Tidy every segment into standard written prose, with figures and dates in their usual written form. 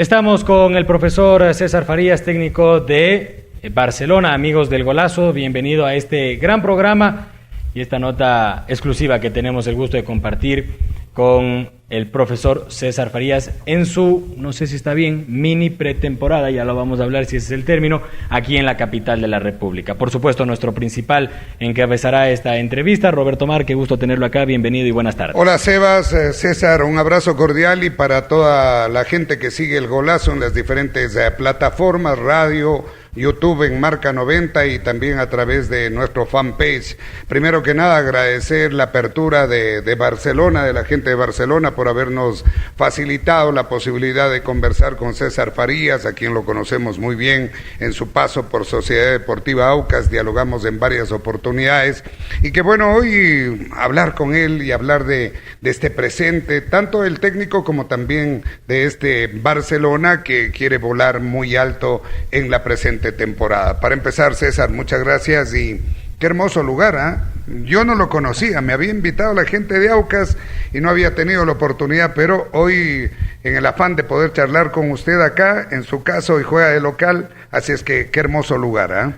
Estamos con el profesor César Farías, técnico de Barcelona, amigos del Golazo. Bienvenido a este gran programa y esta nota exclusiva que tenemos el gusto de compartir con el profesor César Farías en su, no sé si está bien, mini pretemporada, ya lo vamos a hablar si ese es el término, aquí en la capital de la República. Por supuesto, nuestro principal encabezará esta entrevista, Roberto Mar, qué gusto tenerlo acá, bienvenido y buenas tardes. Hola Sebas, César, un abrazo cordial y para toda la gente que sigue el Golazo en las diferentes plataformas, radio, YouTube en Marca 90 y también a través de nuestro fanpage. Primero que nada, agradecer la apertura de Barcelona, de la gente de Barcelona, por habernos facilitado la posibilidad de conversar con César Farías, a quien lo conocemos muy bien en su paso por Sociedad Deportiva Aucas, dialogamos en varias oportunidades, y que bueno, hoy hablar con él y hablar de este presente, tanto del técnico como también de este Barcelona que quiere volar muy alto en la presente temporada. Para empezar, César, muchas gracias y qué hermoso lugar, ¿eh? Yo no lo conocía, me había invitado la gente de Aucas y no había tenido la oportunidad, pero hoy en el afán de poder charlar con usted acá, en su casa hoy juega de local, así es que qué hermoso lugar, ¿eh?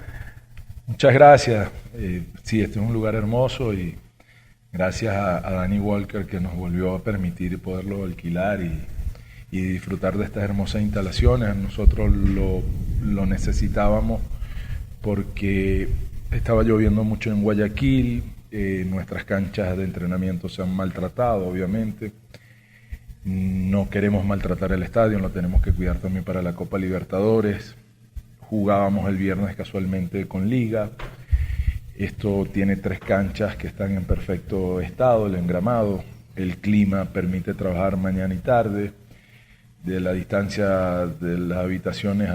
Muchas gracias, sí, este es un lugar hermoso y gracias a Danny Walker que nos volvió a permitir poderlo alquilar y disfrutar de estas hermosas instalaciones. Nosotros lo necesitábamos porque estaba lloviendo mucho en Guayaquil, nuestras canchas de entrenamiento se han maltratado, obviamente. No queremos maltratar el estadio, lo tenemos que cuidar también para la Copa Libertadores. Jugábamos el viernes casualmente con Liga. Esto tiene 3 canchas que están en perfecto estado, el engramado, el clima permite trabajar mañana y tarde. De la distancia de las habitaciones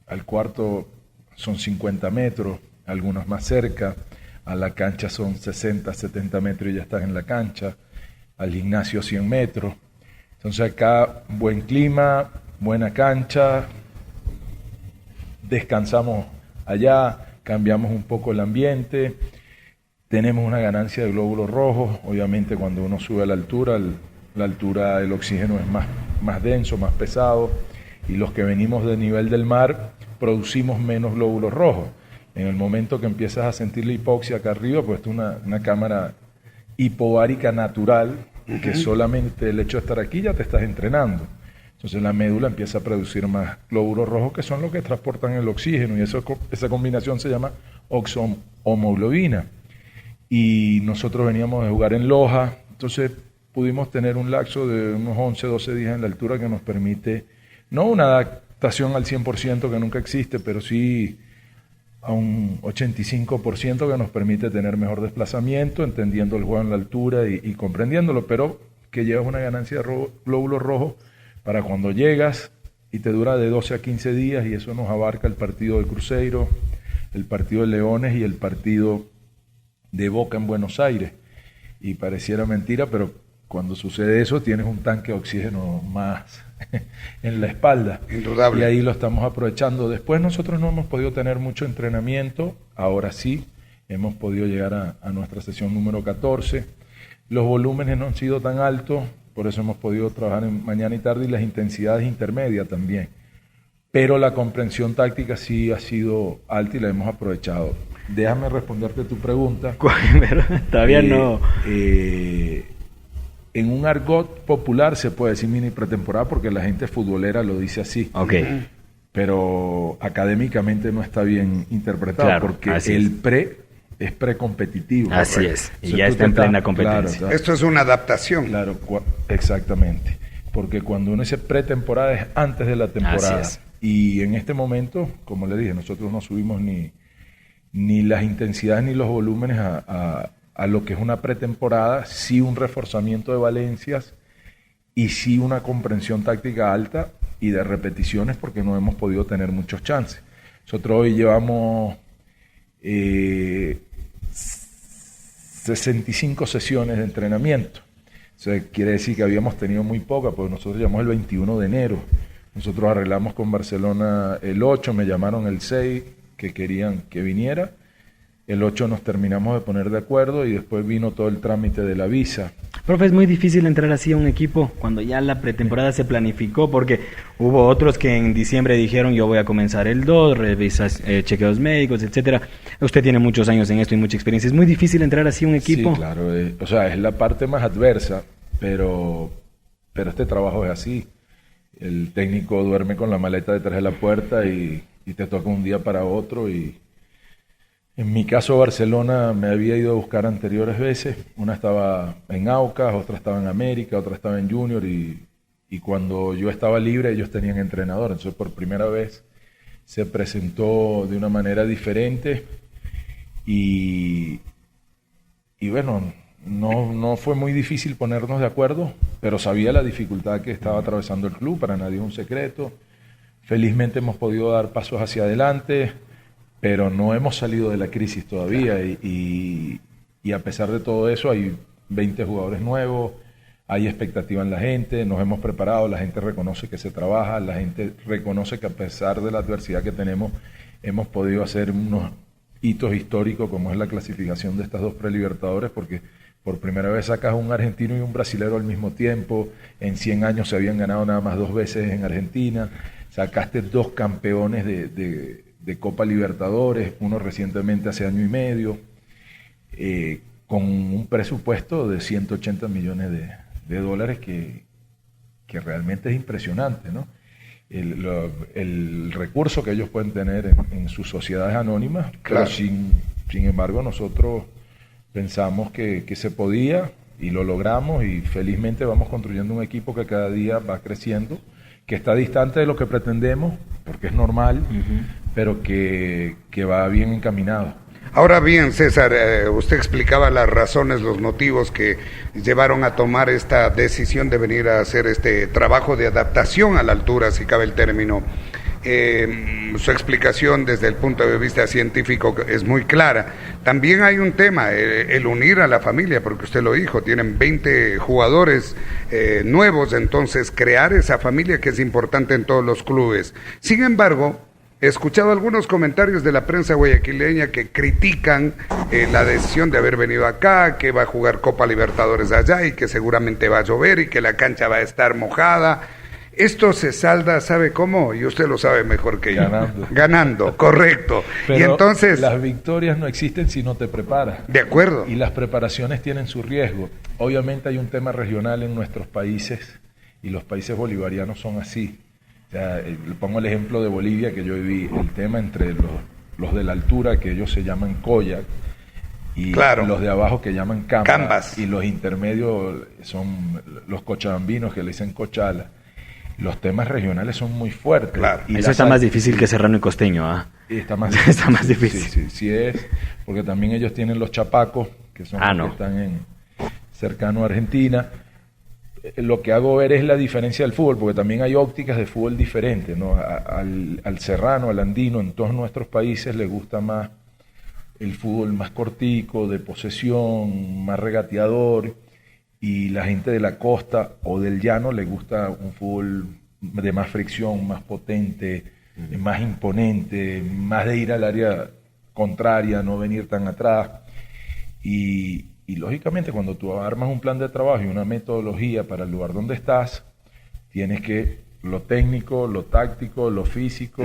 al cuarto son 50 metros, algunos más cerca, a la cancha son 60, 70 metros y ya estás en la cancha, al gimnasio 100 metros. Entonces acá buen clima, buena cancha, descansamos allá, cambiamos un poco el ambiente, tenemos una ganancia de glóbulos rojos, obviamente cuando uno sube a la altura el oxígeno es más denso, más pesado, y los que venimos del nivel del mar producimos menos glóbulos rojos. En el momento que empiezas a sentir la hipoxia acá arriba, pues es una cámara hipovárica natural, que solamente el hecho de estar aquí ya te estás entrenando. Entonces la médula empieza a producir más glóbulos rojos, que son los que transportan el oxígeno, y esa combinación se llama oxohemoglobina. Y nosotros veníamos de jugar en Loja, entonces pudimos tener un lapso de unos 11, 12 días en la altura que nos permite, no una adaptación al 100% que nunca existe, pero sí a un 85% que nos permite tener mejor desplazamiento, entendiendo el juego en la altura y comprendiéndolo, pero que llevas una ganancia de glóbulos rojos para cuando llegas y te dura de 12 a 15 días, y eso nos abarca el partido de Cruzeiro, el partido de Leones y el partido de Boca en Buenos Aires. Y pareciera mentira, pero cuando sucede eso, tienes un tanque de oxígeno más en la espalda. Indudable. Y ahí lo estamos aprovechando. Después nosotros no hemos podido tener mucho entrenamiento, ahora sí, hemos podido llegar a nuestra sesión número 14. Los volúmenes no han sido tan altos, por eso hemos podido trabajar en mañana y tarde, y las intensidades intermedias también. Pero la comprensión táctica sí ha sido alta y la hemos aprovechado. Déjame responderte tu pregunta. Todavía no. En un argot popular se puede decir mini pretemporada porque la gente futbolera lo dice así. Okay. Pero académicamente no está bien interpretado, claro, porque el pre es precompetitivo. Así es, y ya está en plena competencia. Claro, esto es una adaptación. Claro, exactamente. Porque cuando uno dice pretemporada es antes de la temporada. Así es. Y en este momento, como le dije, nosotros no subimos ni las intensidades ni los volúmenes a lo que es una pretemporada, sí un reforzamiento de valencias y sí una comprensión táctica alta y de repeticiones, porque no hemos podido tener muchos chances. Nosotros hoy llevamos 65 sesiones de entrenamiento. Eso quiere decir que habíamos tenido muy poca, porque nosotros llamamos el 21 de enero. Nosotros arreglamos con Barcelona el 8, me llamaron el 6, que querían que viniera. El 8 nos terminamos de poner de acuerdo y después vino todo el trámite de la visa. Profe, es muy difícil entrar así a un equipo cuando ya la pretemporada se planificó, porque hubo otros que en diciembre dijeron yo voy a comenzar el 2, revisas chequeos médicos, etcétera. Usted tiene muchos años en esto y mucha experiencia. ¿Es muy difícil entrar así a un equipo? Sí, claro. O sea, es la parte más adversa, pero este trabajo es así. El técnico duerme con la maleta detrás de la puerta y te toca un día para otro. Y en mi caso, Barcelona me había ido a buscar anteriores veces. Una estaba en Aucas, otra estaba en América, otra estaba en Junior y cuando yo estaba libre ellos tenían entrenador. Entonces por primera vez se presentó de una manera diferente y bueno, no fue muy difícil ponernos de acuerdo, pero sabía la dificultad que estaba atravesando el club, para nadie es un secreto. Felizmente hemos podido dar pasos hacia adelante, pero no hemos salido de la crisis todavía y a pesar de todo eso hay 20 jugadores nuevos, hay expectativa en la gente, nos hemos preparado, la gente reconoce que se trabaja, la gente reconoce que a pesar de la adversidad que tenemos, hemos podido hacer unos hitos históricos como es la clasificación de estas dos prelibertadores, porque por primera vez sacas un argentino y un brasilero al mismo tiempo, en 100 años se habían ganado nada más 2 veces en Argentina, sacaste 2 campeones de Copa Libertadores, uno recientemente hace año y medio, con un presupuesto de 180 millones de dólares que realmente es impresionante, ¿no? El recurso que ellos pueden tener en sus sociedades anónimas, claro. Pero sin embargo nosotros pensamos que se podía y lo logramos y felizmente vamos construyendo un equipo que cada día va creciendo, que está distante de lo que pretendemos, porque es normal, pero que va bien encaminado. Ahora bien, César, usted explicaba las razones, los motivos que llevaron a tomar esta decisión de venir a hacer este trabajo de adaptación a la altura, si cabe el término. Su explicación desde el punto de vista científico es muy clara. También hay un tema, el unir a la familia, porque usted lo dijo, tienen 20 jugadores nuevos, entonces crear esa familia que es importante en todos los clubes. Sin embargo, he escuchado algunos comentarios de la prensa guayaquileña que critican la decisión de haber venido acá, que va a jugar Copa Libertadores allá y que seguramente va a llover y que la cancha va a estar mojada. Esto se salda, ¿sabe cómo? Y usted lo sabe mejor que yo. Ganando, correcto. Pero y entonces las victorias no existen si no te preparas. De acuerdo. Y las preparaciones tienen su riesgo. Obviamente hay un tema regional en nuestros países y los países bolivarianos son así. O sea, le pongo el ejemplo de Bolivia que yo viví, el tema entre los de la altura que ellos se llaman Coyac y claro, los de abajo que llaman Cambas y los intermedios son los cochabambinos que le dicen Cochala. Los temas regionales son muy fuertes. Claro. Y eso está más difícil que Serrano y Costeño, ¿ah? Está más difícil. Sí es, porque también ellos tienen los chapacos, que son los que están cercano a Argentina. Lo que hago ver es la diferencia del fútbol, porque también hay ópticas de fútbol diferentes, ¿no? Al serrano, al andino, en todos nuestros países les gusta más el fútbol más cortico, de posesión, más regateador, y la gente de la costa o del llano le gusta un fútbol de más fricción, más potente, más imponente, más de ir al área contraria, no venir tan atrás. Y lógicamente cuando tú armas un plan de trabajo y una metodología para el lugar donde estás, tienes que lo técnico, lo táctico, lo físico,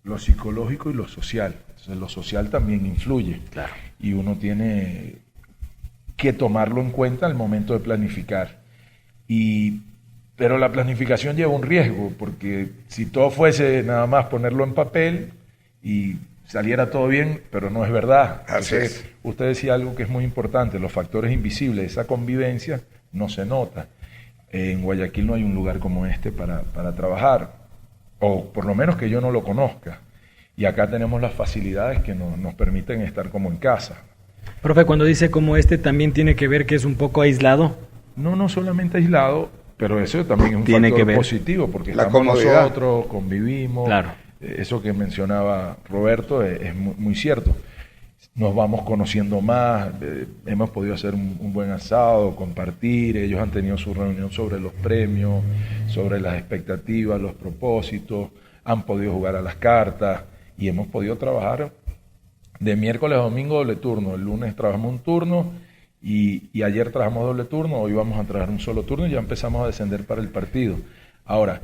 lo psicológico y lo social. Entonces lo social también influye. Claro. Y uno tiene que tomarlo en cuenta al momento de planificar. Pero la planificación lleva un riesgo, porque si todo fuese nada más ponerlo en papel y saliera todo bien, pero no es verdad. Entonces, usted decía algo que es muy importante, los factores invisibles, esa convivencia no se nota. En Guayaquil no hay un lugar como este para trabajar, o por lo menos que yo no lo conozca. Y acá tenemos las facilidades que nos permiten estar como en casa. Profe, cuando dice como este, ¿también tiene que ver que es un poco aislado? No solamente aislado, pero eso también es un factor positivo, porque estamos nosotros, convivimos. Claro. Eso que mencionaba Roberto es muy cierto. Nos vamos conociendo más, hemos podido hacer un buen asado, compartir, ellos han tenido su reunión sobre los premios, sobre las expectativas, los propósitos, han podido jugar a las cartas y hemos podido trabajar De miércoles a domingo doble turno. El lunes trabajamos un turno y ayer trabajamos doble turno. Hoy vamos a trabajar un solo turno y ya empezamos a descender para el partido. Ahora,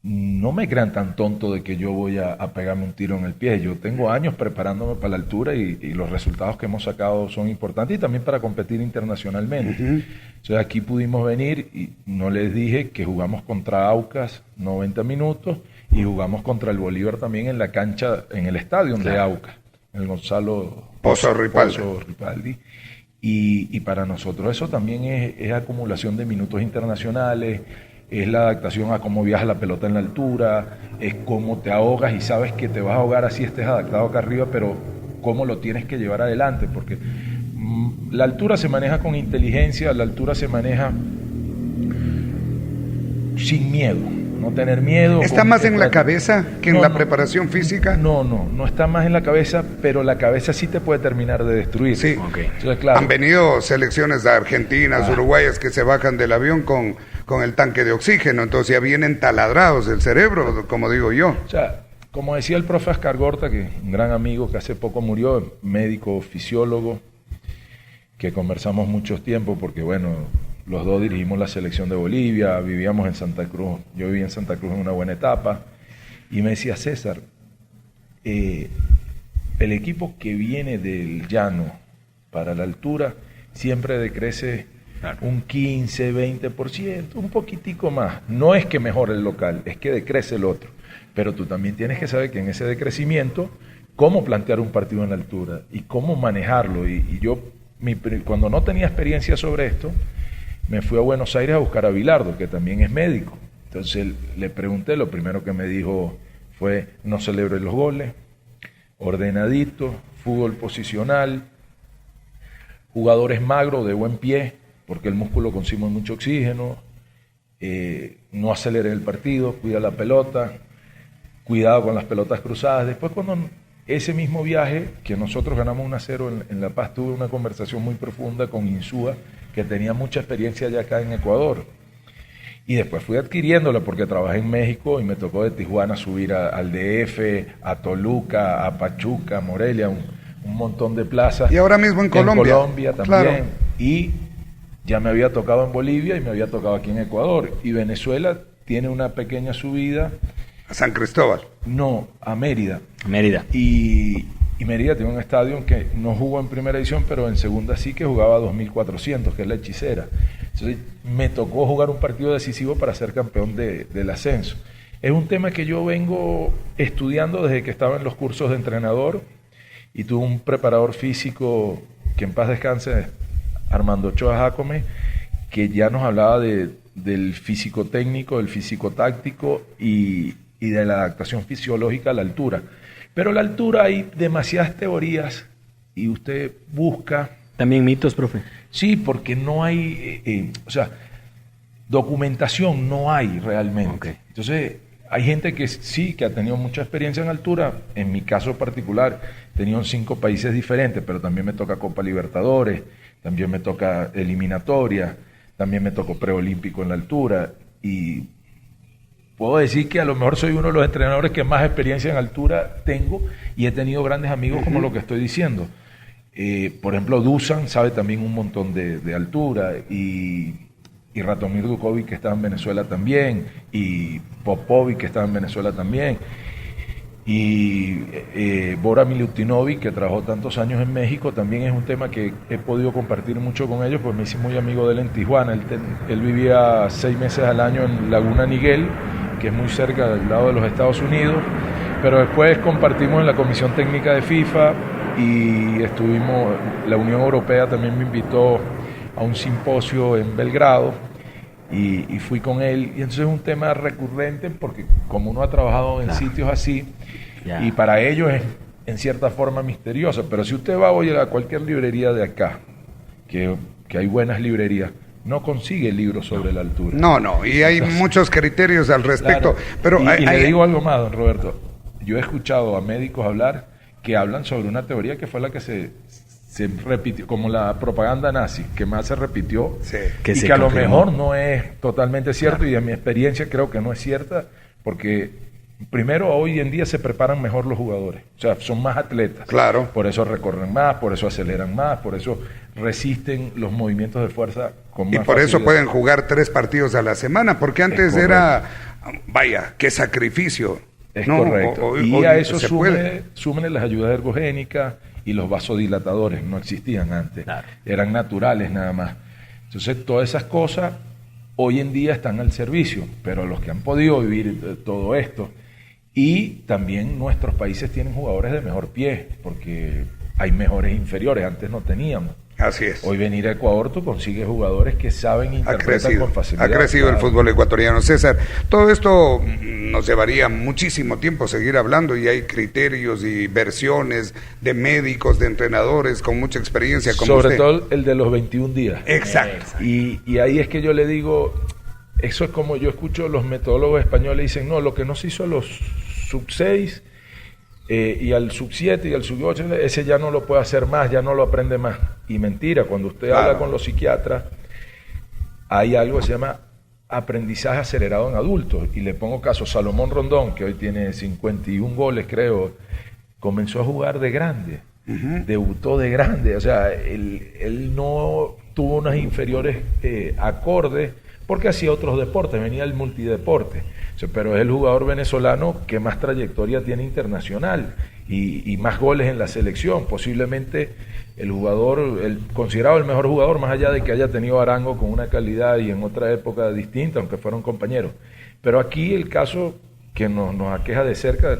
no me crean tan tonto de que yo voy a pegarme un tiro en el pie. Yo tengo años preparándome para la altura y los resultados que hemos sacado son importantes y también para competir internacionalmente. Entonces aquí pudimos venir y no les dije que jugamos contra Aucas 90 minutos y jugamos contra el Bolívar también en la cancha, en el estadio de Aucas, en el Gonzalo Pozo Ripaldi. Y para nosotros eso también es acumulación de minutos internacionales, es la adaptación a cómo viaja la pelota en la altura, es cómo te ahogas y sabes que te vas a ahogar así estés adaptado acá arriba, pero cómo lo tienes que llevar adelante, porque la altura se maneja con inteligencia, la altura se maneja sin miedo, no tener miedo. ¿Está más en la cabeza que en la preparación física? No está más en la cabeza, pero la cabeza sí te puede terminar de destruir. Sí, entonces, claro, han venido selecciones argentinas, uruguayas que se bajan del avión con el tanque de oxígeno, entonces ya vienen taladrados del cerebro, como digo yo. O sea, como decía el profe Ascar Gorta, que un gran amigo que hace poco murió, médico, fisiólogo, que conversamos mucho tiempo porque, bueno, los dos dirigimos la selección de Bolivia, vivíamos en Santa Cruz, yo viví en Santa Cruz en una buena etapa, y me decía, César, el equipo que viene del llano para la altura siempre decrece un 15, 20%, un poquitico más. No es que mejore el local, es que decrece el otro. Pero tú también tienes que saber que en ese decrecimiento, cómo plantear un partido en la altura y cómo manejarlo. Y yo, cuando no tenía experiencia sobre esto, me fui a Buenos Aires a buscar a Bilardo, que también es médico. Entonces le pregunté, lo primero que me dijo fue, no celebre los goles, ordenadito, fútbol posicional, jugadores magros, de buen pie, porque el músculo consume mucho oxígeno, no acelere el partido, cuida la pelota, cuidado con las pelotas cruzadas. Después, cuando ese mismo viaje, que nosotros ganamos 1-0 en La Paz, tuve una conversación muy profunda con Insúa, que tenía mucha experiencia ya acá en Ecuador. Y después fui adquiriéndola porque trabajé en México y me tocó de Tijuana subir al DF, a Toluca, a Pachuca, a Morelia, un montón de plazas. Y ahora mismo en Colombia. En Colombia también. Claro. Y ya me había tocado en Bolivia y me había tocado aquí en Ecuador. Y Venezuela tiene una pequeña subida. ¿A San Cristóbal? No, a Mérida. Mérida. Y Mérida tiene un estadio que no jugó en primera edición, pero en segunda sí, que jugaba 2.400, que es la Hechicera. Entonces me tocó jugar un partido decisivo para ser campeón del ascenso. Es un tema que yo vengo estudiando desde que estaba en los cursos de entrenador y tuve un preparador físico, que en paz descanse, Armando Ochoa Jácome, que ya nos hablaba del físico técnico, del físico táctico y de la adaptación fisiológica a la altura. Pero la altura hay demasiadas teorías y usted busca... ¿También mitos, profe? Sí, porque no hay, documentación no hay realmente. Okay. Entonces, hay gente que sí, que ha tenido mucha experiencia en altura. En mi caso particular, he tenido en 5 países diferentes, pero también me toca Copa Libertadores, también me toca eliminatoria, también me tocó preolímpico en la altura. Y puedo decir que a lo mejor soy uno de los entrenadores que más experiencia en altura tengo y he tenido grandes amigos como lo que estoy diciendo. Por ejemplo, Dusan sabe también un montón de altura y Ratomir Dukovic, que estaba en Venezuela también, y Popovic, que estaba en Venezuela también, y Bora Milutinovic, que trabajó tantos años en México, también es un tema que he podido compartir mucho con ellos, pues me hice muy amigo de él en Tijuana. Él vivía 6 meses al año en Laguna Niguel, que es muy cerca del lado de los Estados Unidos, pero después compartimos en la Comisión Técnica de FIFA y estuvimos, la Unión Europea también me invitó a un simposio en Belgrado y fui con él, y entonces es un tema recurrente porque como uno ha trabajado en sitios así, y para ellos es en cierta forma misterioso, pero si usted va hoy a cualquier librería de acá, que hay buenas librerías, no consigue libros sobre la altura. No, y hay muchos criterios al respecto. Claro, pero y le digo algo más, don Roberto, yo he escuchado a médicos hablar que hablan sobre una teoría que fue la que se repitió, como la propaganda nazi, que más se repitió, que a lo mejor no es totalmente cierto, y en mi experiencia creo que no es cierta, porque primero, hoy en día se preparan mejor los jugadores, o sea, son más atletas. Claro. Por eso recorren más, por eso aceleran más, por eso resisten los movimientos de fuerza con más Y por eso facilidad. pueden jugar 3 partidos a la semana, porque antes era, vaya, qué sacrificio. Es ¿no? correcto. Y a eso se puede. súmenle las ayudas ergogénicas y los vasodilatadores, no existían antes, Claro. eran naturales nada más. Entonces, todas esas cosas hoy en día están al servicio, pero los que han podido vivir todo esto, y también nuestros países tienen jugadores de mejor pie, porque hay mejores inferiores, antes no teníamos. Así es. Hoy venir a Ecuador tú consigues jugadores que saben interpretar con facilidad. Ha crecido el Claro. fútbol ecuatoriano. César, todo esto nos llevaría muchísimo tiempo seguir hablando y hay criterios y versiones de médicos, de entrenadores con mucha experiencia como Sobre usted. todo el de los 21 días. Exacto. Y ahí es que yo le digo, eso es como yo escucho los metodólogos españoles dicen, no, lo que no se hizo a los sub 6 y al sub 7 y al sub 8, ese ya no lo puede hacer más, ya no lo aprende más. Y mentira, cuando usted Claro. habla con los psiquiatras, hay algo que se llama aprendizaje acelerado en adultos. Y le pongo caso, Salomón Rondón, que hoy tiene 51 goles, creo, comenzó a jugar de grande, debutó de grande, o sea, él no tuvo unas inferiores acordes porque hacía otros deportes, venía el multideporte, o sea, pero es el jugador venezolano que más trayectoria tiene internacional y más goles en la selección, posiblemente el jugador, considerado el mejor jugador, más allá de que haya tenido a Arango con una calidad y en otra época distinta, aunque fueron compañeros. Pero aquí el caso que nos aqueja de cerca,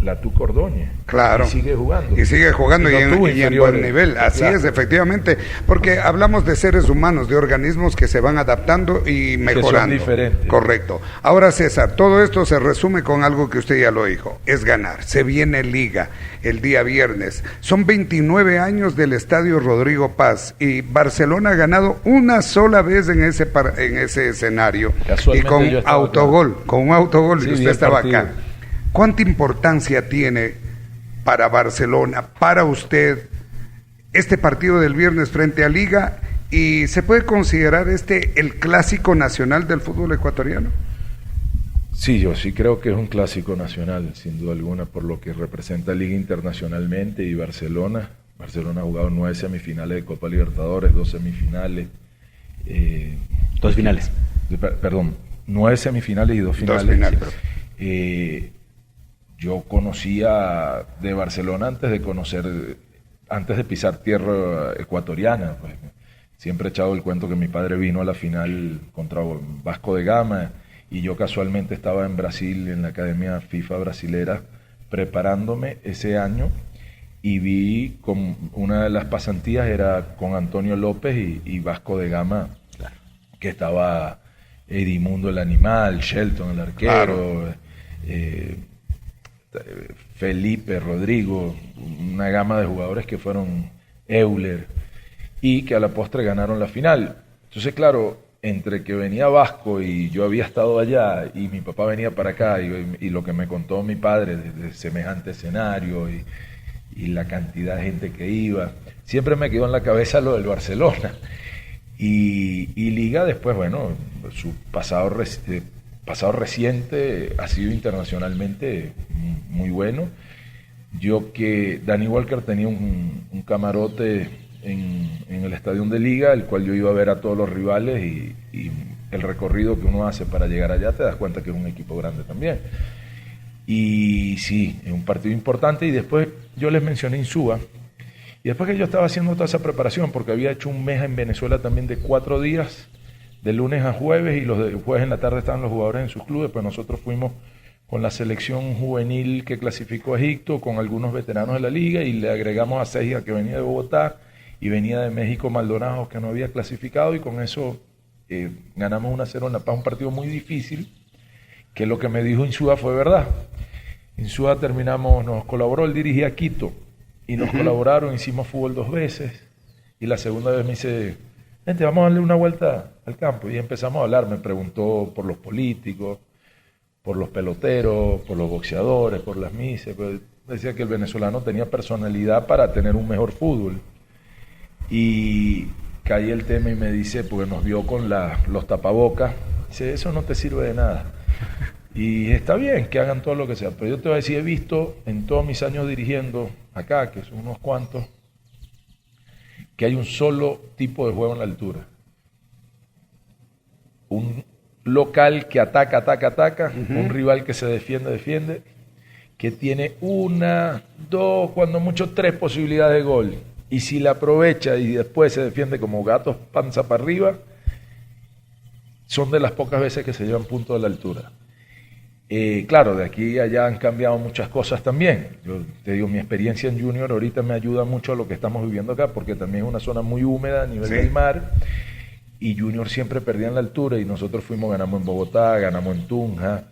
la Tuca Ordóñez. Claro. Y sigue jugando. Y sigue jugando Y no y, tuvo en inferiores. buen nivel. Así Claro. es, efectivamente. Porque hablamos de seres humanos, de organismos que se van adaptando y mejorando. son diferentes. Correcto. Ahora, César, todo esto se resume con algo que usted ya lo dijo. Es ganar. Se viene Liga el día viernes. Son 29 años del Estadio Rodrigo Paz y Barcelona ha ganado una sola vez en ese escenario. Y Casualmente con yo estaba autogol. Con un autogol. Sí, y vi usted el estaba partido. acá. ¿Cuánta importancia tiene para Barcelona, para usted, este partido del viernes frente a Liga? ¿Y se puede considerar el clásico nacional del fútbol ecuatoriano? Sí, yo sí creo que es un clásico nacional, sin duda alguna, por lo que representa Liga internacionalmente y Barcelona. Barcelona ha jugado 9 semifinales de Copa Libertadores, 2 semifinales. 2 finales. Perdón, 9 semifinales y 2 finales. 2 finales. Yo conocía de Barcelona antes de pisar tierra ecuatoriana. Pues, siempre he echado el cuento que mi padre vino a la final contra Vasco de Gama y yo casualmente estaba en Brasil, en la Academia FIFA brasilera, preparándome ese año y vi con una de las pasantías era con Antonio López y Vasco de Gama, Claro. que estaba Edimundo el animal, Shelton el arquero, Felipe, Rodrigo, una gama de jugadores que fueron Euler y que a la postre ganaron la final. Entonces, claro, entre que venía Vasco y yo había estado allá y mi papá venía para acá y lo que me contó mi padre de semejante escenario y la cantidad de gente que iba, siempre me quedó en la cabeza lo del Barcelona. Y Liga después, bueno, su pasado reciente ha sido internacionalmente muy bueno. Yo que Danny Walker tenía un camarote en el estadio de Liga, el cual yo iba a ver a todos los rivales y el recorrido que uno hace para llegar allá te das cuenta que es un equipo grande también. Y sí, es un partido importante y después yo les mencioné Insúa. Y después que yo estaba haciendo toda esa preparación, porque había hecho un mes en Venezuela también de 4 días, de lunes a jueves, y los de jueves en la tarde estaban los jugadores en sus clubes, pues nosotros fuimos con la selección juvenil que clasificó a Egipto, con algunos veteranos de la liga, y le agregamos a Ceja, que venía de Bogotá, y venía de México Maldonado, que no había clasificado, y con eso ganamos 1-0 en La Paz, un partido muy difícil, que lo que me dijo Insúa fue verdad. Insúa nos colaboró, él dirigía a Quito, y nos colaboraron, hicimos fútbol 2 veces, y la segunda vez me dice, vente, vamos a darle una vuelta al campo, y empezamos a hablar, me preguntó por los políticos, por los peloteros, por los boxeadores, por las misas, pues decía que el venezolano tenía personalidad para tener un mejor fútbol, y caí el tema y me dice, porque nos vio con los tapabocas, dice, eso no te sirve de nada. Y está bien que hagan todo lo que sea, pero yo te voy a decir, he visto en todos mis años dirigiendo acá, que son unos cuantos, que hay un solo tipo de juego en la altura. Un local que ataca, un rival que se defiende, que tiene 1, 2, cuando mucho 3 posibilidades de gol. Y si la aprovecha y después se defiende como gatos panza para arriba, son de las pocas veces que se llevan puntos de la altura. Claro, de aquí a allá han cambiado muchas cosas también. Yo te digo, mi experiencia en Junior ahorita me ayuda mucho a lo que estamos viviendo acá, porque también es una zona muy húmeda a nivel del mar, y Junior siempre perdía en la altura, y nosotros ganamos en Bogotá, ganamos en Tunja,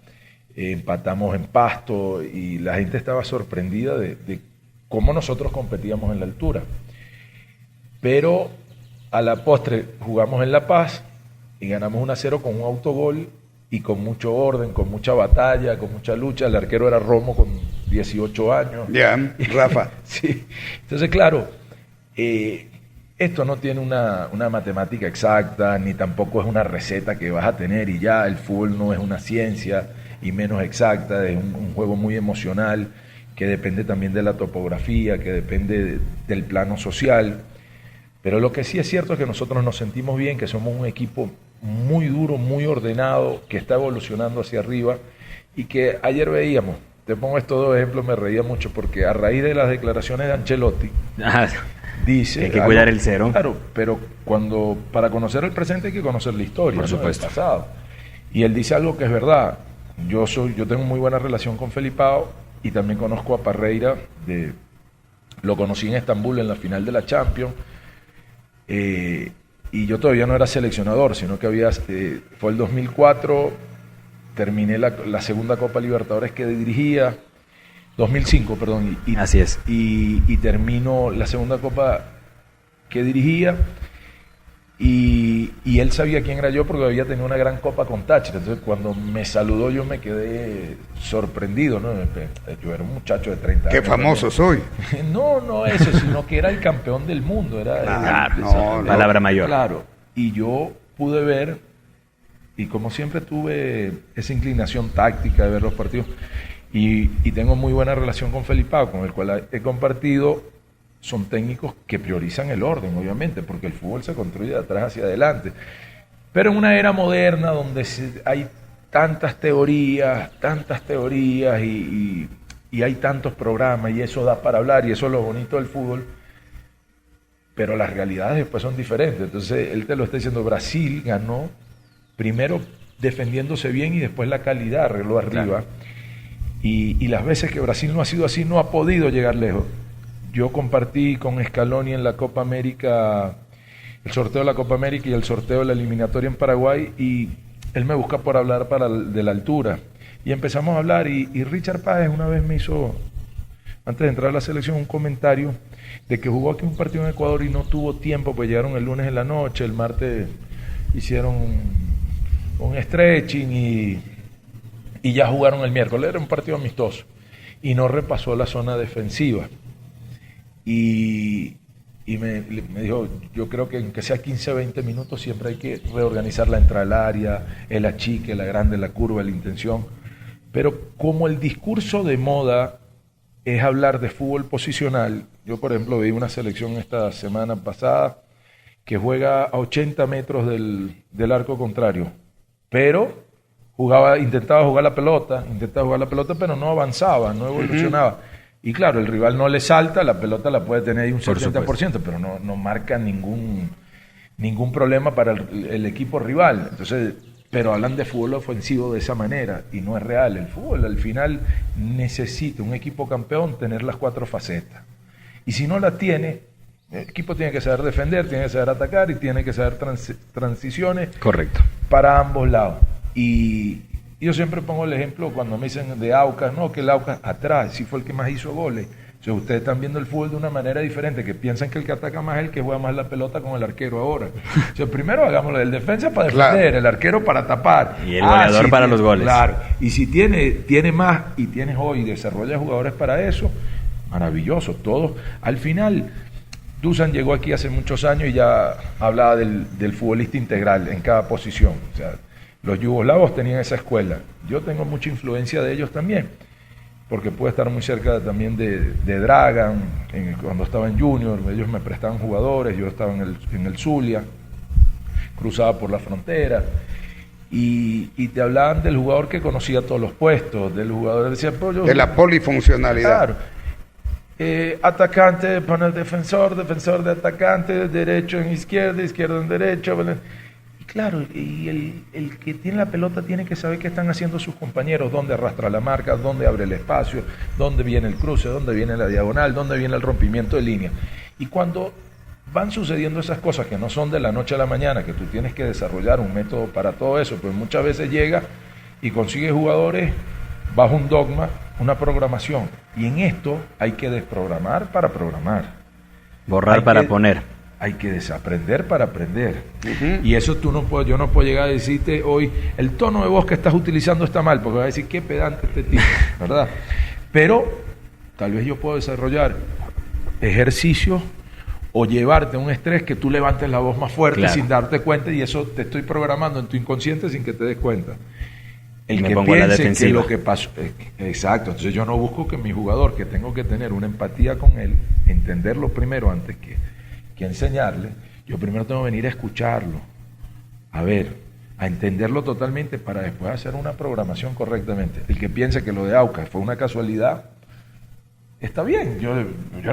empatamos en Pasto, y la gente estaba sorprendida de cómo nosotros competíamos en la altura. Pero a la postre jugamos en La Paz y ganamos 1-0 con un autogol y con mucho orden, con mucha batalla, con mucha lucha. El arquero era Romo con 18 años. Ya, Rafa. Sí. Entonces, claro, esto no tiene una matemática exacta, ni tampoco es una receta que vas a tener y ya. El fútbol no es una ciencia y menos exacta, es un juego muy emocional que depende también de la topografía, que depende del plano social. Pero lo que sí es cierto es que nosotros nos sentimos bien, que somos un equipo muy duro, muy ordenado, que está evolucionando hacia arriba y que ayer veíamos, te pongo estos 2 ejemplos, me reía mucho porque a raíz de las declaraciones de Ancelotti, dice... Hay que cuidar el cero. Claro, pero para conocer el presente hay que conocer la historia, por supuesto, el pasado. Y él dice algo que es verdad. Yo tengo muy buena relación con Felipao y también conozco a Parreira, lo conocí en Estambul en la final de la Champions. Y yo todavía no era seleccionador, sino que fue el 2004, terminé la segunda Copa Libertadores que dirigía, 2005, perdón, así es. Y termino la segunda Copa que dirigía, y él sabía quién era yo porque había tenido una gran Copa con Táchira. Entonces cuando me saludó yo me quedé sorprendido, ¿no? Yo era un muchacho de 30 años. ¡Qué famoso soy! No eso, sino que era el campeón del mundo. Palabra mayor. Claro, y yo pude ver, y como siempre tuve esa inclinación táctica de ver los partidos, y tengo muy buena relación con Felipao, con el cual he compartido. Son técnicos que priorizan el orden, obviamente, porque el fútbol se construye de atrás hacia adelante. Pero en una era moderna donde hay tantas teorías y hay tantos programas, y eso da para hablar, y eso es lo bonito del fútbol, pero las realidades después son diferentes. Entonces él te lo está diciendo, Brasil ganó primero defendiéndose bien y después la calidad arregló arriba. Claro. Y las veces que Brasil no ha sido así, no ha podido llegar lejos. Yo compartí con Scaloni en la Copa América, el sorteo de la Copa América y el sorteo de la eliminatoria en Paraguay, y él me busca por hablar de la altura. Y empezamos a hablar, y Richard Páez una vez me hizo, antes de entrar a la selección, un comentario de que jugó aquí un partido en Ecuador y no tuvo tiempo, pues llegaron el lunes en la noche, el martes hicieron un stretching y ya jugaron el miércoles. Era un partido amistoso y no repasó la zona defensiva. Y me dijo, yo creo que aunque sea 15 o 20 minutos siempre hay que reorganizar la entrada al área, el achique, la grande, la curva, la intención. Pero como el discurso de moda es hablar de fútbol posicional, yo por ejemplo vi una selección esta semana pasada que juega a 80 metros del arco contrario, pero intentaba jugar la pelota, pero no avanzaba, no evolucionaba. Y claro, el rival no le salta, la pelota la puede tener ahí un 70%, pero no marca ningún problema para el equipo rival. Entonces, pero hablan de fútbol ofensivo de esa manera y no es real. El fútbol al final necesita un equipo campeón tener las 4 facetas. Y si no la tiene, el equipo tiene que saber defender, tiene que saber atacar y tiene que saber transiciones. Correcto. Para ambos lados. Y yo siempre pongo el ejemplo cuando me dicen de Aucas, no, que el Aucas atrás, sí fue el que más hizo goles. O sea, ustedes están viendo el fútbol de una manera diferente, que piensan que el que ataca más es el que juega más la pelota con el arquero ahora. O sea, primero hagámoslo del defensa para defender, claro, el arquero para tapar. Y el goleador sí, para los goles. Claro, y si tiene más y tienes hoy, desarrolla jugadores para eso, maravilloso, todos. Al final, Dusan llegó aquí hace muchos años y ya hablaba del futbolista integral en cada posición. O sea, Los yugoslavos tenían esa escuela. Yo tengo mucha influencia de ellos también, porque pude estar muy cerca también de Dragan, cuando estaba en Junior, ellos me prestaban jugadores, yo estaba en el Zulia, cruzaba por la frontera, y te hablaban del jugador que conocía todos los puestos, del jugador, decía, de la polifuncionalidad. Claro. Atacante para el defensor de atacante, derecho en izquierda, izquierda en derecho. Y claro, y el que tiene la pelota tiene que saber qué están haciendo sus compañeros, dónde arrastra la marca, dónde abre el espacio, dónde viene el cruce, dónde viene la diagonal, dónde viene el rompimiento de línea. Y cuando van sucediendo esas cosas que no son de la noche a la mañana, que tú tienes que desarrollar un método para todo eso, pues muchas veces llega y consigue jugadores bajo un dogma, una programación. Y en esto hay que desprogramar para programar. Borrar para poner. Hay que desaprender para aprender. Y eso yo no puedo llegar a decirte hoy, el tono de voz que estás utilizando está mal, porque va a decir, qué pedante este tipo, ¿verdad? Pero tal vez yo puedo desarrollar ejercicios o llevarte a un estrés que tú levantes la voz más fuerte, claro, sin darte cuenta, y eso te estoy programando en tu inconsciente sin que te des cuenta. El me que pongo piense la defensiva. que lo que pasó, exacto, entonces yo no busco que mi jugador, que tengo que tener una empatía con él, entenderlo primero antes que enseñarle, yo primero tengo que venir a escucharlo, a entenderlo totalmente para después hacer una programación correctamente. El que piense que lo de Aucas fue una casualidad, está bien, yo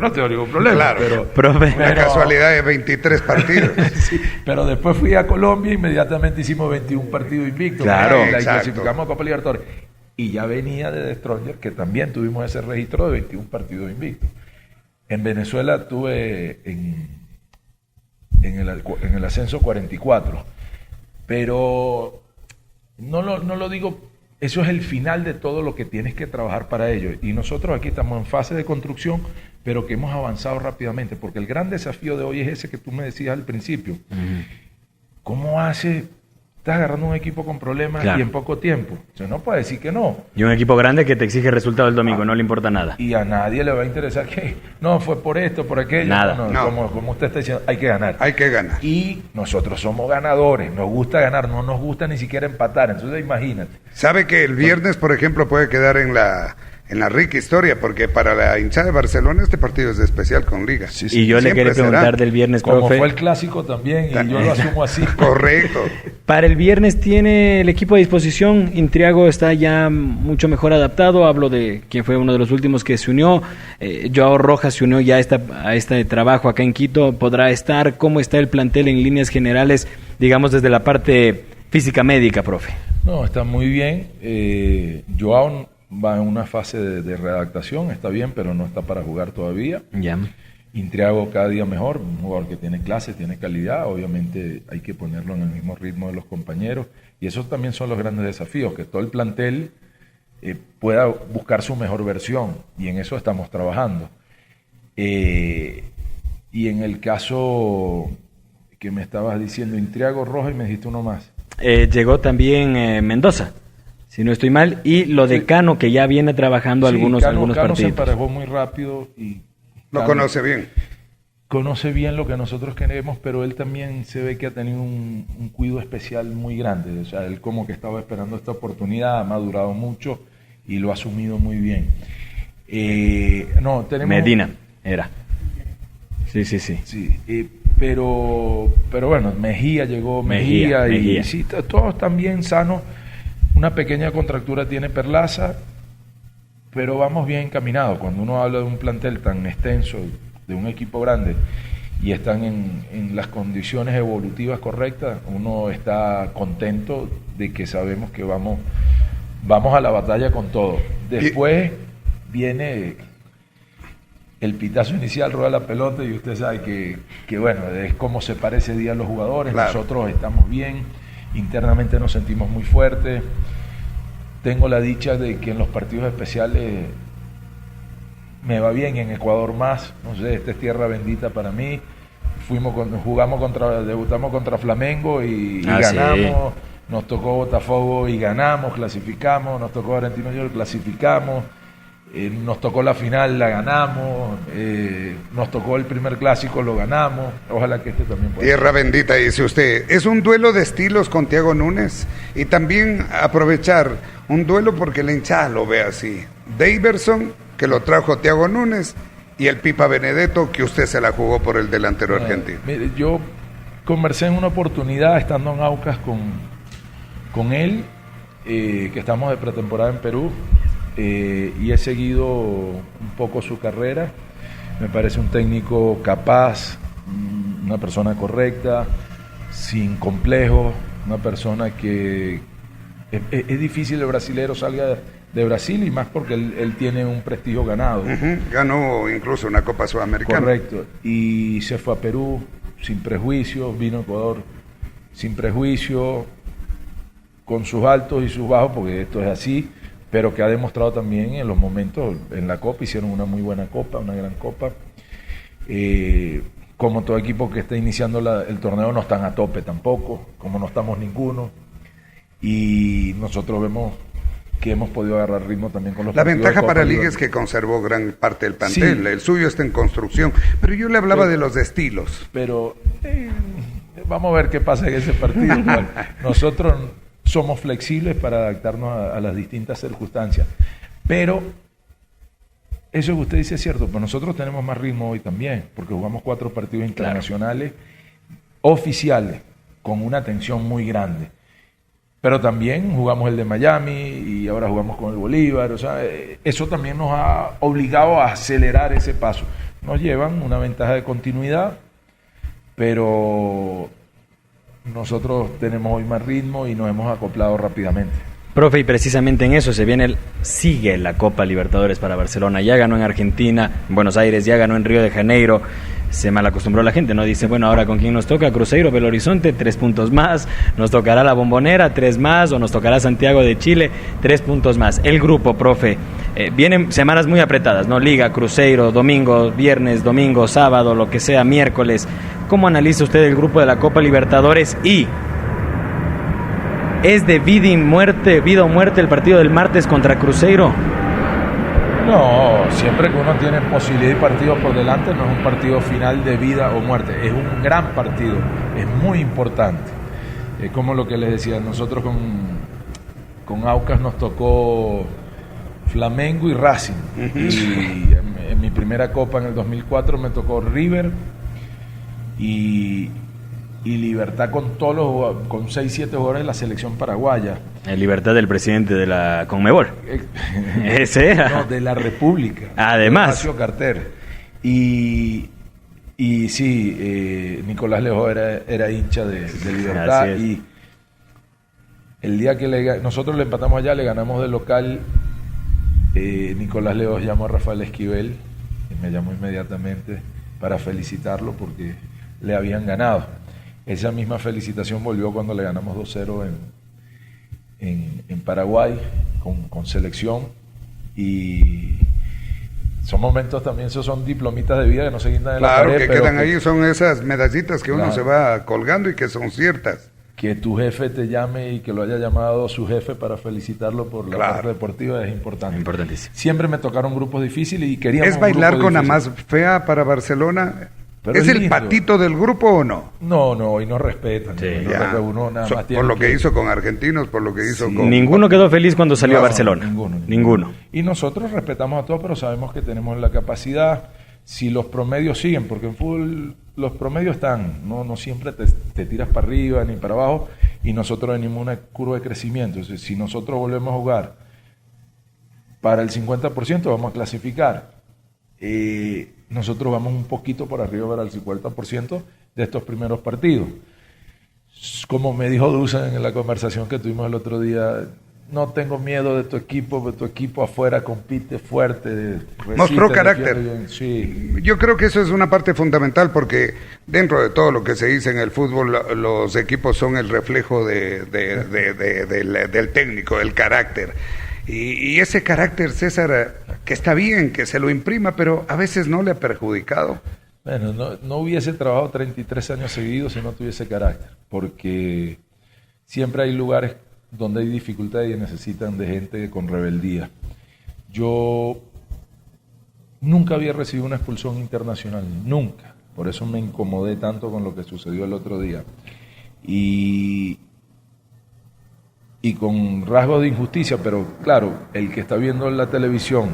no tengo ningún problema. Claro, pero una casualidad de 23 partidos. Sí, pero después fui a Colombia, inmediatamente hicimos 21 partidos invictos. Claro, y clasificamos a Copa Libertadores. Y ya venía de Destroyer, que también tuvimos ese registro de 21 partidos invictos. En Venezuela tuve en el ascenso 44, pero no lo digo. Eso es el final de todo lo que tienes que trabajar para ello. Y nosotros aquí estamos en fase de construcción, pero que hemos avanzado rápidamente, porque el gran desafío de hoy es ese que tú me decías al principio. ¿Cómo hace? Estás agarrando un equipo con problemas, claro, y en poco tiempo. O sea, no puede decir que no. Y un equipo grande que te exige el resultado el domingo, no le importa nada. Y a nadie le va a interesar que no fue por esto, por aquello. Nada. No. Como usted está diciendo, hay que ganar. Hay que ganar. Y nosotros somos ganadores, nos gusta ganar, no nos gusta ni siquiera empatar. Entonces imagínate. ¿Sabe que el viernes, por ejemplo, puede quedar en la rica historia? Porque para la hinchada de Barcelona este partido es especial con Liga. Sí, y yo le quería preguntar del viernes, como profe. Fue el clásico también, y yo lo asumo así. Correcto. Para el viernes tiene el equipo a disposición. Intriago está ya mucho mejor adaptado. Hablo de quien fue uno de los últimos que se unió. Joao Rojas se unió ya a este trabajo acá en Quito. ¿Podrá estar? ¿Cómo está el plantel en líneas generales, digamos, desde la parte física médica, profe? No, está muy bien. Joao va en una fase de readaptación, está bien, pero no está para jugar todavía. Ya. Intriago cada día mejor, un jugador que tiene clase, tiene calidad, obviamente hay que ponerlo en el mismo ritmo de los compañeros, y esos también son los grandes desafíos, que todo el plantel pueda buscar su mejor versión, y en eso estamos trabajando. Y en el caso que me estabas diciendo, Intriago, Rojas, y me dijiste uno más. Llegó también Mendoza, si no estoy mal, y lo de Cano, que ya viene trabajando algunos Cano partidos. Se emparejó muy rápido y lo conoce bien. Conoce bien lo que nosotros queremos, pero él también se ve que ha tenido un cuidado especial muy grande. O sea, él como que estaba esperando esta oportunidad, ha madurado mucho y lo ha asumido muy bien. Tenemos Medina era. Sí. Pero bueno, Mejía llegó, Mejía. Y sí, todos están bien sanos. Una pequeña contractura tiene Perlaza, pero vamos bien encaminados. Cuando uno habla de un plantel tan extenso, de un equipo grande, y están en las condiciones evolutivas correctas, uno está contento de que sabemos que vamos a la batalla con todo. Después viene el pitazo inicial, rueda la pelota, y usted sabe que bueno, es como se parece ese día a los jugadores. Claro. Nosotros estamos bien, internamente nos sentimos muy fuertes. Tengo la dicha de que en los partidos especiales me va bien, en Ecuador más, no sé, esta es tierra bendita para mí. Debutamos contra Flamengo y ganamos, sí. Nos tocó Botafogo y ganamos, clasificamos, nos tocó Argentino Juniors, clasificamos. Nos tocó la final, la ganamos, nos tocó el primer clásico, lo ganamos, ojalá que este también pueda. Tierra bendita, dice usted. Es un duelo de estilos con Thiago Núñez y también aprovechar un duelo porque la hinchada lo ve así. Daverson, que lo trajo Thiago Núñez, y el Pipa Benedetto, que usted se la jugó por el delantero argentino. Mire, yo conversé en una oportunidad estando en Aucas con él, que estamos de pretemporada en Perú, y he seguido un poco su carrera. Me parece un técnico capaz, una persona correcta, sin complejos, una persona que es difícil el brasilero salga de Brasil, y más porque él tiene un prestigio ganado. Ganó incluso una Copa Sudamericana. Correcto, y se fue a Perú sin prejuicio, vino a Ecuador sin prejuicio, con sus altos y sus bajos, porque esto es así, pero que ha demostrado también en los momentos en la Copa. Hicieron una muy buena Copa, una gran Copa. Como todo equipo que está iniciando el torneo, no están a tope tampoco, como no estamos ninguno, y nosotros vemos que hemos podido agarrar ritmo también con los La partidos. ventaja para Liga es que conservó gran parte del plantel, sí. El suyo está en construcción, pero yo le hablaba de los estilos. Pero vamos a ver qué pasa en ese partido. Nosotros somos flexibles para adaptarnos a las distintas circunstancias, pero eso que usted dice es cierto, pero nosotros tenemos más ritmo hoy también, porque jugamos 4 partidos internacionales oficiales, con una tensión muy grande. Pero también jugamos el de Miami y ahora jugamos con el Bolívar. O sea, eso también nos ha obligado a acelerar ese paso. Nos llevan una ventaja de continuidad, pero nosotros tenemos hoy más ritmo y nos hemos acoplado rápidamente. Profe, y precisamente en eso sigue la Copa Libertadores para Barcelona. Ya ganó en Argentina, en Buenos Aires, ya ganó en Río de Janeiro. Se malacostumbró la gente, ¿no? Dice, bueno, ahora con quién nos toca, Cruzeiro, Belo Horizonte, 3 puntos más, nos tocará la Bombonera, 3 más, o nos tocará Santiago de Chile, 3 puntos más. El grupo, profe, vienen semanas muy apretadas, ¿no? Liga, Cruzeiro, domingo, viernes, domingo, sábado, lo que sea, miércoles. ¿Cómo analiza usted el grupo de la Copa Libertadores? Y ¿es de vida o muerte el partido del martes contra Cruzeiro? No, siempre que uno tiene posibilidad y partido por delante, no es un partido final de vida o muerte, es un gran partido, es muy importante. Es como lo que les decía, nosotros con Aucas nos tocó Flamengo y Racing, y en mi primera Copa en el 2004 me tocó River y Libertad con todos con 6-7 jugadores de la selección paraguaya. Libertad del presidente de la Conmebol. Ese era. No, de la República. Además. Horacio Carter. Y sí, Nicolás Lejo era hincha de Libertad. Y el día que nosotros le empatamos allá, le ganamos de local, Nicolás Lejo llamó a Rafael Esquivel, y me llamó inmediatamente para felicitarlo porque le habían ganado. Esa misma felicitación volvió cuando le ganamos 2-0 en Paraguay con selección, y son momentos también, esos son diplomitas de vida que no se quitan de la pared. Claro, que quedan ahí, son esas medallitas que uno se va colgando y que son ciertas. Que tu jefe te llame y que lo haya llamado su jefe para felicitarlo por la parte deportiva es importante. Importantísimo. Siempre me tocaron grupos difíciles y queríamos. ¿Es bailar con la más fea para Barcelona? Pero ¿es el patito del grupo o no? No, hoy no respetan. Sí, uno nada más por lo que hizo con argentinos, por lo que hizo con... Ninguno quedó feliz cuando salió a Barcelona. Ninguno. Y nosotros respetamos a todos, pero sabemos que tenemos la capacidad, si los promedios siguen, porque en fútbol los promedios están, no siempre te tiras para arriba ni para abajo, y nosotros venimos una curva de crecimiento. Entonces, si nosotros volvemos a jugar para el 50%, vamos a clasificar. Nosotros vamos un poquito por arriba para el 50% de estos primeros partidos. Como me dijo Dusan en la conversación que tuvimos el otro día, no tengo miedo de tu equipo afuera compite fuerte. Mostró carácter. Sí. Yo creo que eso es una parte fundamental, porque dentro de todo lo que se dice en el fútbol, los equipos son el reflejo del técnico, del carácter. Y ese carácter, César, que está bien que se lo imprima, pero a veces no le ha perjudicado. Bueno, no hubiese trabajado 33 años seguidos si no tuviese carácter, porque siempre hay lugares donde hay dificultades y necesitan de gente con rebeldía. Yo nunca había recibido una expulsión internacional, nunca. Por eso me incomodé tanto con lo que sucedió el otro día. Y con rasgos de injusticia, pero claro, el que está viendo la televisión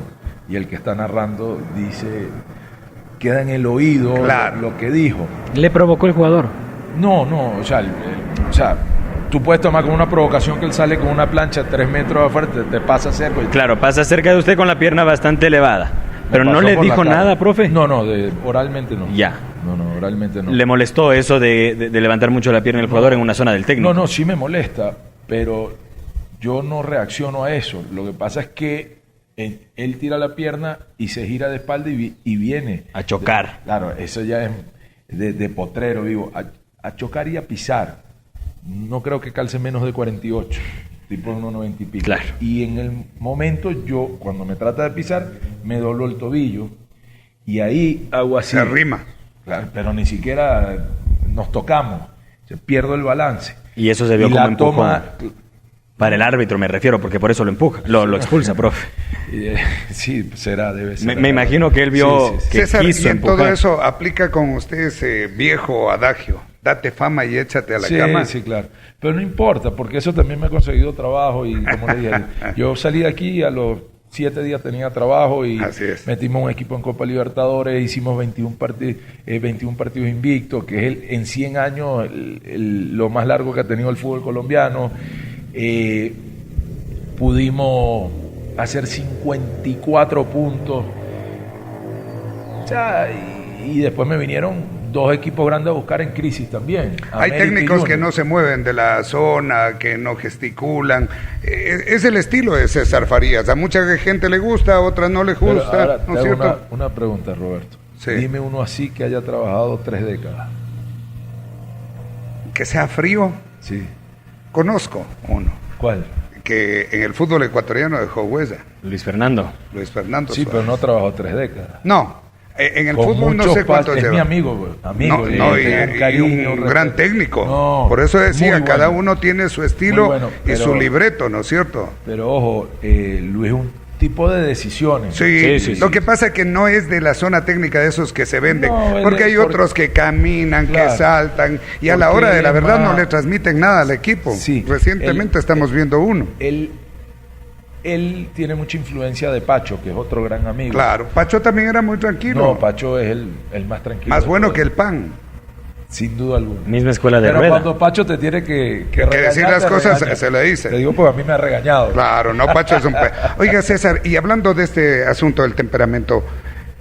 y el que está narrando dice, queda en el oído lo que dijo. ¿Le provocó el jugador? No, o sea, tú puedes tomar como una provocación que él sale con una plancha 3 metros afuera, te pasa cerca. Claro, pasa cerca de usted con la pierna bastante elevada. Pero no le dijo nada, profe. No, oralmente no. Ya. No, oralmente no. ¿Le molestó eso de levantar mucho la pierna del jugador en una zona del técnico? No, sí me molesta, pero yo no reacciono a eso. Lo que pasa es que él tira la pierna y se gira de espalda y viene. A chocar. Claro, eso ya es de potrero, digo. A chocar y a pisar. No creo que calce menos de 48, tipo 1,90 y pico. Claro. Y en el momento yo, cuando me trata de pisar, me doblo el tobillo y ahí hago así. Se arrima. Claro, pero ni siquiera nos tocamos. Pierdo el balance. Y eso se vio como empujón. Toma, para el árbitro me refiero, porque por eso lo empuja, lo expulsa, profe. Sí, debe ser. Me imagino que él vio que César, quiso y en empujar. todo eso aplica con usted ese viejo adagio, date fama y échate a la cama. Sí, claro. Pero no importa, porque eso también me ha conseguido trabajo y como le dije, yo salí de aquí a los 7 días tenía trabajo y metimos un equipo en Copa Libertadores, hicimos 21 partidos invictos, que es en 100 años lo más largo que ha tenido el fútbol colombiano. Pudimos hacer 54 puntos. O sea, y después me vinieron 2 equipos grandes a buscar en crisis también. Hay técnicos que no se mueven de la zona, que no gesticulan. Es el estilo de César Farías. A mucha gente le gusta, a otras no le gusta. Ahora, ¿no es cierto? Una pregunta, Roberto. Sí. Dime uno así que haya trabajado 3 décadas. Que sea frío. Sí. Conozco uno. ¿Cuál? Que en el fútbol ecuatoriano dejó huella. Luis Fernando. Luis Fernando Sí, Suárez. pero no trabajó 3 décadas. No. En el Con fútbol no sé cuánto es lleva. mi amigo, y un gran técnico. No, por eso decía, muy cada bueno. uno tiene su estilo Bueno, y su libreto, ¿no es cierto? Pero ojo, Luis es un tipo de decisiones. Sí. Lo que pasa es que no es de la zona técnica de esos que se venden, porque hay otros que caminan, que saltan, y a la hora de la verdad no le transmiten nada al equipo. Sí, Recientemente estamos viendo uno. Él tiene mucha influencia de Pacho, que es otro gran amigo. Claro, Pacho también era muy tranquilo. No, Pacho es el más tranquilo. Más bueno que el pan. Sin duda alguna. Misma escuela de Pero rueda. cuando Pacho te tiene que decir las cosas, se le dice. Te digo, pues a mí me ha regañado. Claro, no, Pacho es un... Oiga, César, y hablando de este asunto del temperamento,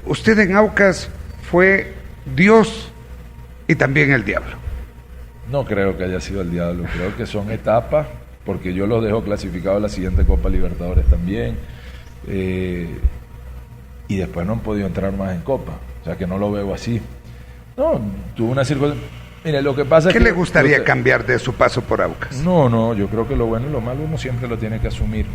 usted en Aucas fue Dios y también el diablo. No creo que haya sido el diablo, creo que son etapas, porque yo los dejo clasificados a la siguiente Copa Libertadores también, y después no han podido entrar más en Copa, o sea que no lo veo así. No, tuvo una circunstancia. Mire, lo que pasa es que... ¿Qué le gustaría cambiar de su paso por Aucas? No, yo creo que lo bueno y lo malo uno siempre lo tiene que asumir.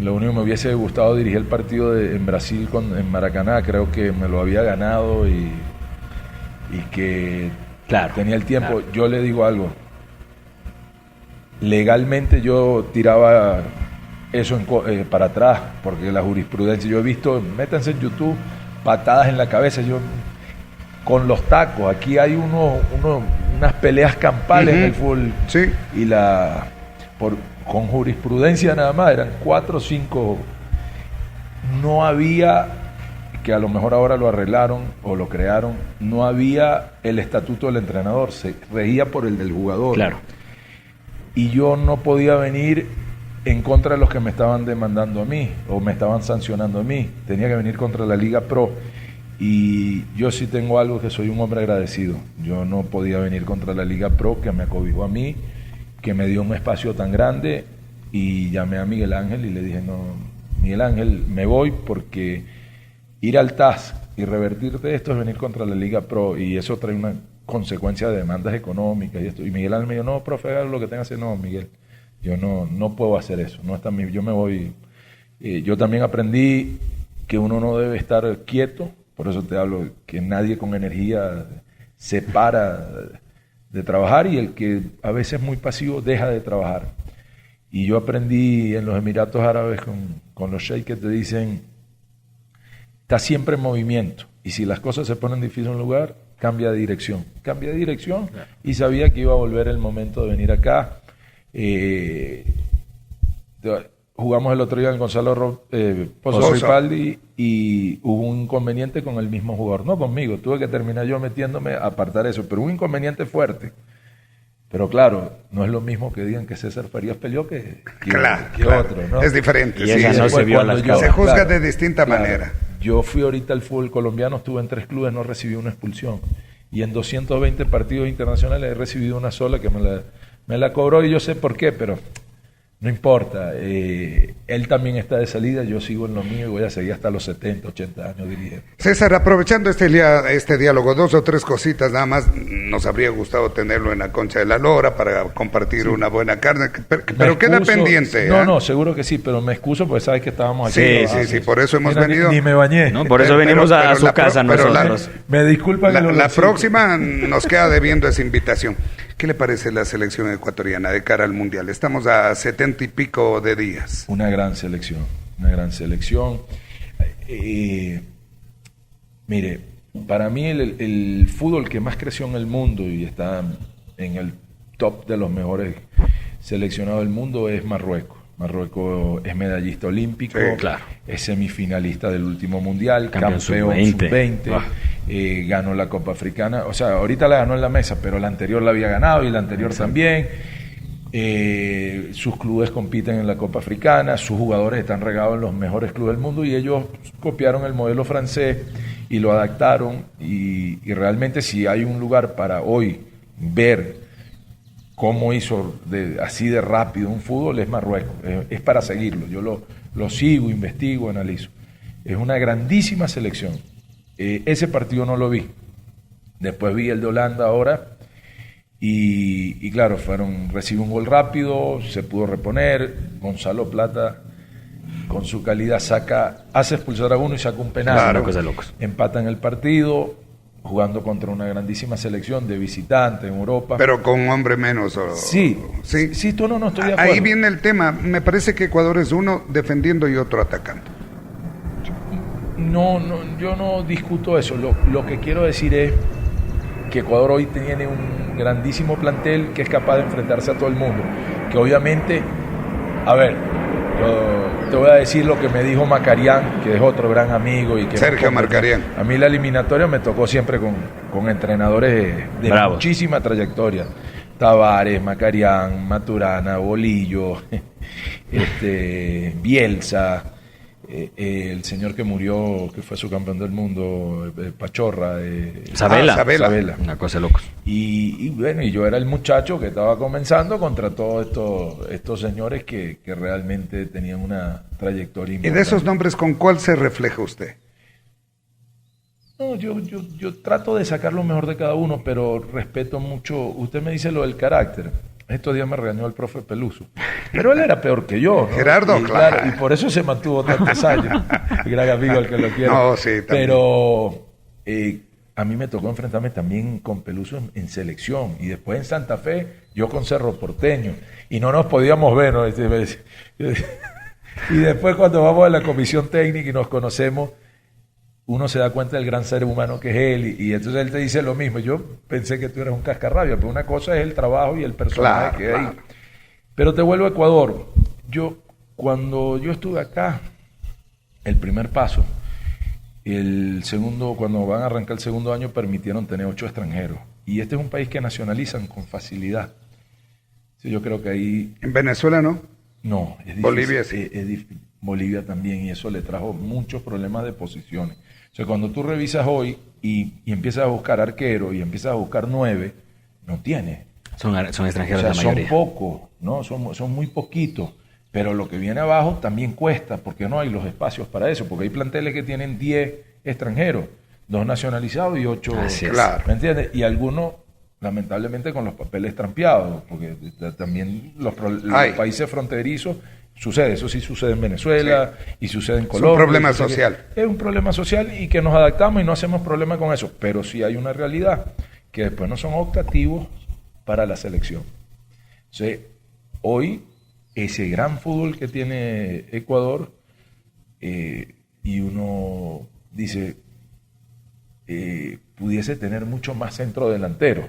Lo único que me hubiese gustado dirigir el partido en Brasil en Maracaná, creo que me lo había ganado y que tenía el tiempo. Claro. Yo le digo algo, legalmente yo tiraba eso para atrás, porque la jurisprudencia, yo he visto, métanse en YouTube, patadas en la cabeza, yo con los tacos, aquí hay unas peleas campales en el fútbol, sí. Y con jurisprudencia nada más, eran 4 o 5, no había, que a lo mejor ahora lo arreglaron o lo crearon, no había el estatuto del entrenador, se regía por el del jugador. Claro. Y yo no podía venir en contra de los que me estaban demandando a mí o me estaban sancionando a mí, tenía que venir contra la Liga Pro. Y yo sí tengo algo, que soy un hombre agradecido. Yo no podía venir contra la Liga Pro, que me acobijó a mí, que me dio un espacio tan grande, y llamé a Miguel Ángel y le dije, no, Miguel Ángel, me voy porque ir al TAS y revertirte esto es venir contra la Liga Pro, y eso trae una consecuencia de demandas económicas y esto. Y Miguel Ángel me dijo, no, profe, haga lo que tenga que hacer. No, Miguel, yo no puedo hacer eso, no está yo me voy. Yo también aprendí que uno no debe estar quieto. Por eso te hablo, que nadie con energía se para de trabajar, y el que a veces es muy pasivo deja de trabajar. Y yo aprendí en los Emiratos Árabes con los sheikh que te dicen, está siempre en movimiento. Y si las cosas se ponen difíciles en un lugar, cambia de dirección. Cambia de dirección y sabía que iba a volver el momento de venir acá. Jugamos el otro día en Gonzalo Pozo Ripaldi y hubo un inconveniente con el mismo jugador. No conmigo, tuve que terminar yo metiéndome a apartar eso, pero un inconveniente fuerte. Pero claro, no es lo mismo que digan que César Farías peleó que otro, ¿no? Es diferente. Y esa no se vio a las Se juzga de distinta manera. Yo fui ahorita al fútbol colombiano, estuve en 3 clubes, no recibí una expulsión. Y en 220 partidos internacionales he recibido una sola que me la cobró y yo sé por qué, pero no importa. Él también está de salida, yo sigo en lo mío y voy a seguir hasta los 70, 80 años, diría. César, aprovechando este diálogo, 2 o 3 cositas nada más. Nos habría gustado tenerlo en la Concha de la Lora para compartir una buena carne, pero queda pendiente. No, seguro que sí, pero me excuso porque sabes que estábamos aquí. Sí, por eso hemos venido. Ni me bañé. No, por eso venimos a su casa nosotros. Me disculpan. La próxima nos queda debiendo esa invitación. ¿Qué le parece la selección ecuatoriana de cara al Mundial? Estamos a 70 y pico de días. Una gran selección. Mire, para mí el fútbol que más creció en el mundo y está en el top de los mejores seleccionados del mundo es Marruecos. Marruecos es medallista olímpico, es semifinalista del último mundial, campeón sub-20, ganó la Copa Africana, o sea, ahorita la ganó en la mesa, pero la anterior la había ganado y la anterior también. Sus clubes compiten en la Copa Africana, sus jugadores están regados en los mejores clubes del mundo y ellos copiaron el modelo francés y lo adaptaron y realmente si hay un lugar para hoy ver cómo hizo así de rápido un fútbol es Marruecos, es para seguirlo, yo lo sigo, investigo, analizo. Es una grandísima selección. Ese partido no lo vi, después vi el de Holanda ahora y claro, recibe un gol rápido, se pudo reponer, Gonzalo Plata con su calidad hace expulsar a uno y saca un penal, una cosa de locos. Empatan el partido, jugando contra una grandísima selección de visitantes en Europa. Pero con un hombre menos. Sí, tú no estoy de acuerdo. Ahí viene el tema. Me parece que Ecuador es uno defendiendo y otro atacando. No, yo no discuto eso. Lo que quiero decir es que Ecuador hoy tiene un grandísimo plantel que es capaz de enfrentarse a todo el mundo. Que obviamente, yo te voy a decir lo que me dijo Macarián, que es otro gran amigo. Y que Sergio Macarián. A mí la eliminatoria me tocó siempre con entrenadores de muchísima trayectoria. Tavares, Macarián, Maturana, Bolillo, Bielsa, el señor que murió, que fue subcampeón del mundo, Pachorra, Sabela. Una cosa de locos. Y bueno, y yo era el muchacho que estaba comenzando contra todos estos señores que realmente tenían una trayectoria importante. ¿Y de esos nombres con cuál se refleja usted? No, yo trato de sacar lo mejor de cada uno, pero respeto mucho. Usted me dice lo del carácter. Estos días me regañó el profe Peluso. Pero él era peor que yo, ¿no? Gerardo, claro. Y por eso se mantuvo tantos años. Gran amigo al que lo quiero. No, sí, también. Pero a mí me tocó enfrentarme también con Peluso en selección. Y después en Santa Fe, yo con Cerro Porteño. Y no nos podíamos ver, ¿no? Y después cuando vamos a la comisión técnica y nos conocemos, uno se da cuenta del gran ser humano que es él y entonces él te dice lo mismo. Yo pensé que tú eras un cascarrabia, pero una cosa es el trabajo y el personaje que hay. Pero te vuelvo a Ecuador. Cuando yo estuve acá, el primer paso, el segundo, cuando van a arrancar el segundo año, permitieron tener 8 extranjeros. Y este es un país que nacionalizan con facilidad. Sí, yo creo que ahí... ¿En Venezuela no? No, es difícil. Bolivia sí. Bolivia también, y eso le trajo muchos problemas de posiciones. O sea, cuando tú revisas hoy y empiezas a buscar arquero y empiezas a buscar 9, no tiene. Son extranjeros, o sea, la mayoría. Son pocos, ¿no? Son muy poquitos. Pero lo que viene abajo también cuesta, porque no hay los espacios para eso. Porque hay planteles que tienen 10 extranjeros, 2 nacionalizados y 8... Claro. ¿Me entiendes? Y algunos, lamentablemente, con los papeles trampeados, porque también los países fronterizos... Sucede, eso sí sucede en Venezuela y sucede en Colombia. Es un problema social. Es un problema social y que nos adaptamos y no hacemos problema con eso. Pero sí hay una realidad, que después no son optativos para la selección. Entonces, hoy ese gran fútbol que tiene Ecuador, y uno dice, pudiese tener mucho más centro delantero,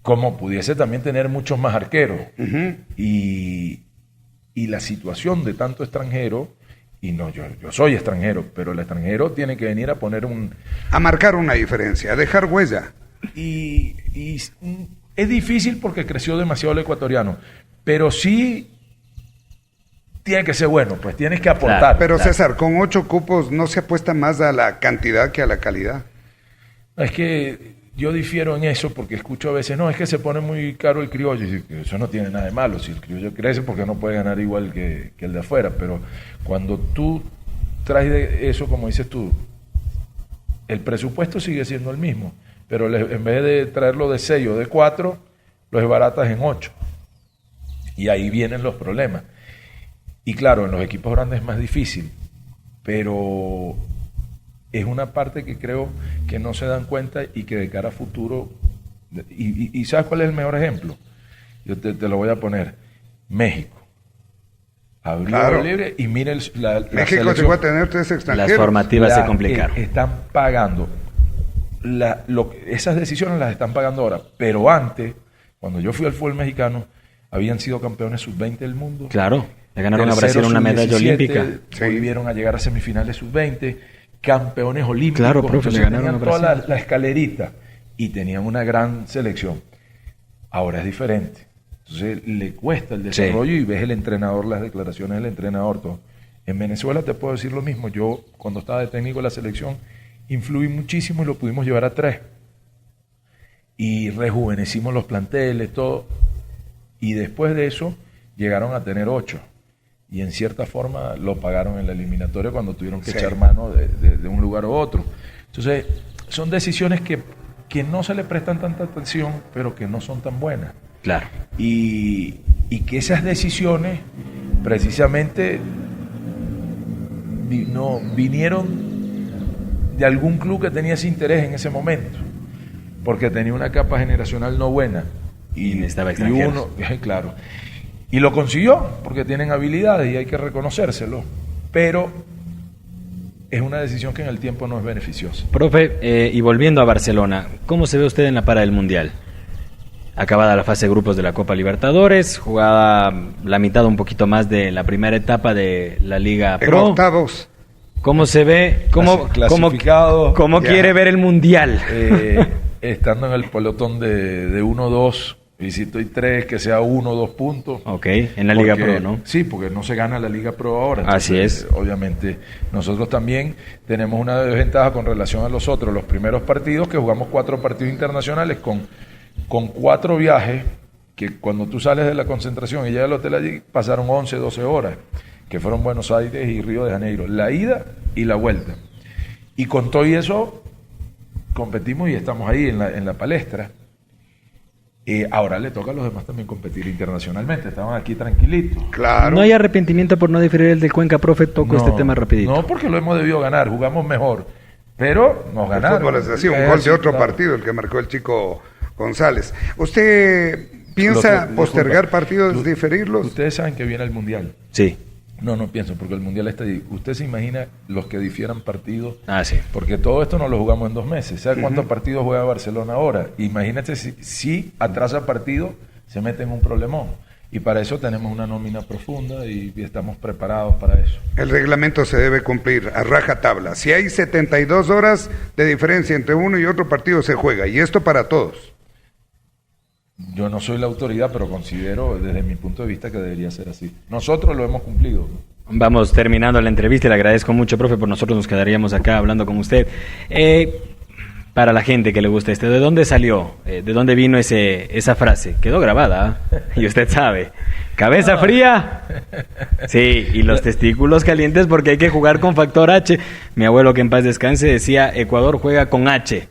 como pudiese también tener muchos más arqueros. Ujú. Y la situación de tanto extranjero, y no, yo soy extranjero, pero el extranjero tiene que venir a poner A marcar una diferencia, a dejar huella. y es difícil porque creció demasiado el ecuatoriano, pero sí tiene que ser bueno, pues tienes que aportar. Claro. Pero César, con 8 cupos no se apuesta más a la cantidad que a la calidad. Es que yo difiero en eso porque escucho a veces, no, es que se pone muy caro el criollo. Y eso no tiene nada de malo. Si el criollo crece, porque no puede ganar igual que el de afuera. Pero cuando tú traes de eso, como dices tú, el presupuesto sigue siendo el mismo. Pero en vez de traerlo de 6 o de 4, lo desbaratas en 8. Y ahí vienen los problemas. Y claro, en los equipos grandes es más difícil. Pero es una parte que creo que no se dan cuenta y que de cara a futuro, y ¿sabes cuál es el mejor ejemplo? Yo te lo voy a poner. México. Abrió Claro. libre y mire la México selección. llegó a tener 3 extranjeros. Las formativas se La- complicaron. están pagando. Esas decisiones las están pagando ahora. Pero antes, cuando yo fui al fútbol mexicano, habían sido campeones sub-20 del mundo. Claro, le ganaron a Terceros Brasil una medalla sub-17, olímpica. Sí. Volvieron a llegar a semifinales sub-20, campeones olímpicos. Claro, profe, le Entonces ganaron tenían a toda Brasil. la escalerita y tenían una gran selección. Ahora es diferente. Entonces le cuesta el desarrollo y ves el entrenador, las declaraciones del entrenador, todo. En Venezuela te puedo decir lo mismo. Yo, cuando estaba de técnico de la selección, influí muchísimo y lo pudimos llevar a 3. Y rejuvenecimos los planteles, todo. Y después de eso, llegaron a tener 8. Y en cierta forma lo pagaron en la eliminatoria cuando tuvieron que Sí. echar mano de un lugar u otro. Entonces, son decisiones que no se le prestan tanta atención, pero que no son tan buenas. Claro. Y que esas decisiones precisamente vinieron de algún club que tenía ese interés en ese momento, porque tenía una capa generacional no buena Y necesitaba extranjeros. claro, y lo consiguió porque tienen habilidades y hay que reconocérselo, pero es una decisión que en el tiempo no es beneficiosa. Profe, y volviendo a Barcelona, ¿cómo se ve usted en la para del Mundial? Acabada la fase de grupos de la Copa Libertadores, jugada la mitad, un poquito más de la primera etapa de la Liga En Pro. octavos. ¿Cómo se ve? Clasificado. ¿Cómo Ya. quiere ver el Mundial? Estando en el pelotón de 1-2, y si estoy 3, que sea 1 o 2 puntos. Ok, en la Liga Porque- Pro, ¿no? Sí, porque no se gana la Liga Pro ahora. Así es. Obviamente, nosotros también tenemos una desventaja con relación a los otros. Los primeros partidos, que jugamos 4 partidos internacionales con 4 viajes, que cuando tú sales de la concentración y llegas al hotel allí, pasaron 11, 12 horas, que fueron Buenos Aires y Río de Janeiro, la ida y la vuelta. Y con todo y eso, competimos y estamos ahí en la palestra. Ahora le toca a los demás también competir internacionalmente. Estaban aquí tranquilitos. Claro. No hay arrepentimiento por no diferir el del Cuenca, profe, toco este tema rapidito. No, porque lo hemos debido ganar, jugamos mejor. Pero nos El ganaron. fútbol es así, un gol de Sí, otro claro. partido, el que marcó el chico González. ¿Usted piensa Lo que- postergar disculpa, partidos, diferirlos? Ustedes saben que viene el Mundial. Sí. No pienso, porque el Mundial está ahí. Usted se imagina los que difieran partidos, Ah, sí. porque todo esto no lo jugamos en 2 meses. ¿Sabe cuántos partidos juega Barcelona ahora? Imagínate si atrasa partido, se mete en un problemón. Y para eso tenemos una nómina profunda y estamos preparados para eso. El reglamento se debe cumplir a rajatabla. Si hay 72 horas de diferencia entre uno y otro partido, se juega. Y esto para todos. Yo no soy la autoridad, pero considero desde mi punto de vista que debería ser así. Nosotros lo hemos cumplido. Vamos terminando la entrevista y le agradezco mucho, profe, por nosotros nos quedaríamos acá hablando con usted. Para la gente que le gusta ¿de dónde salió? ¿De dónde vino esa frase? Quedó grabada, ¿ah? Y usted sabe. ¿Cabeza fría? Sí, y los testículos calientes porque hay que jugar con factor H. Mi abuelo, que en paz descanse, decía, Ecuador juega con H.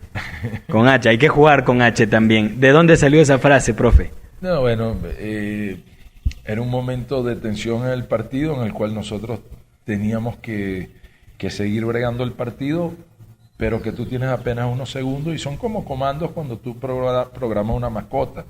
Con H, hay que jugar con H también. ¿De dónde salió esa frase, profe? No, bueno, era un momento de tensión en el partido en el cual nosotros teníamos que seguir bregando el partido, pero que tú tienes apenas unos segundos y son como comandos cuando tú programas una mascota.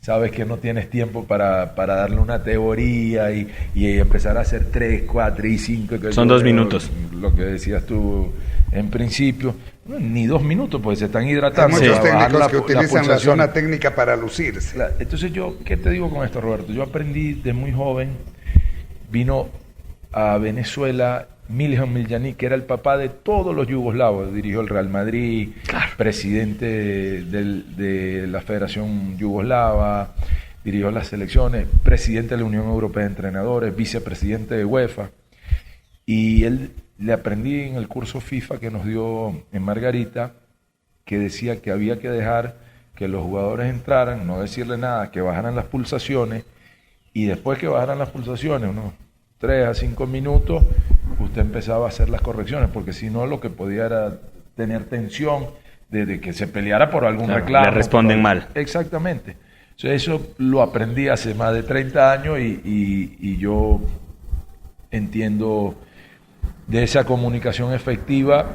sabes que no tienes tiempo para darle una teoría y empezar a hacer 3, 4 y 5. Son 2 minutos. Lo que decías tú en principio, ni 2 minutos, pues se están hidratando. Hay muchos técnicos la que utilizan la pulsación. zona técnica para lucirse. Entonces yo, ¿qué te digo con esto, Roberto? Yo aprendí de muy joven, vino a Venezuela Miljan Miljanić, que era el papá de todos los yugoslavos, dirigió el Real Madrid, presidente de la Federación Yugoslava, dirigió las selecciones, presidente de la Unión Europea de Entrenadores, vicepresidente de UEFA, y él le aprendí en el curso FIFA que nos dio en Margarita, que decía que había que dejar que los jugadores entraran, no decirle nada, que bajaran las pulsaciones, y después que bajaran las pulsaciones, unos 3 a 5 minutos, usted empezaba a hacer las correcciones, porque si no lo que podía era tener tensión de que se peleara por algún reclamo. Le responden mal. Exactamente. Entonces eso lo aprendí hace más de 30 años y yo entiendo de esa comunicación efectiva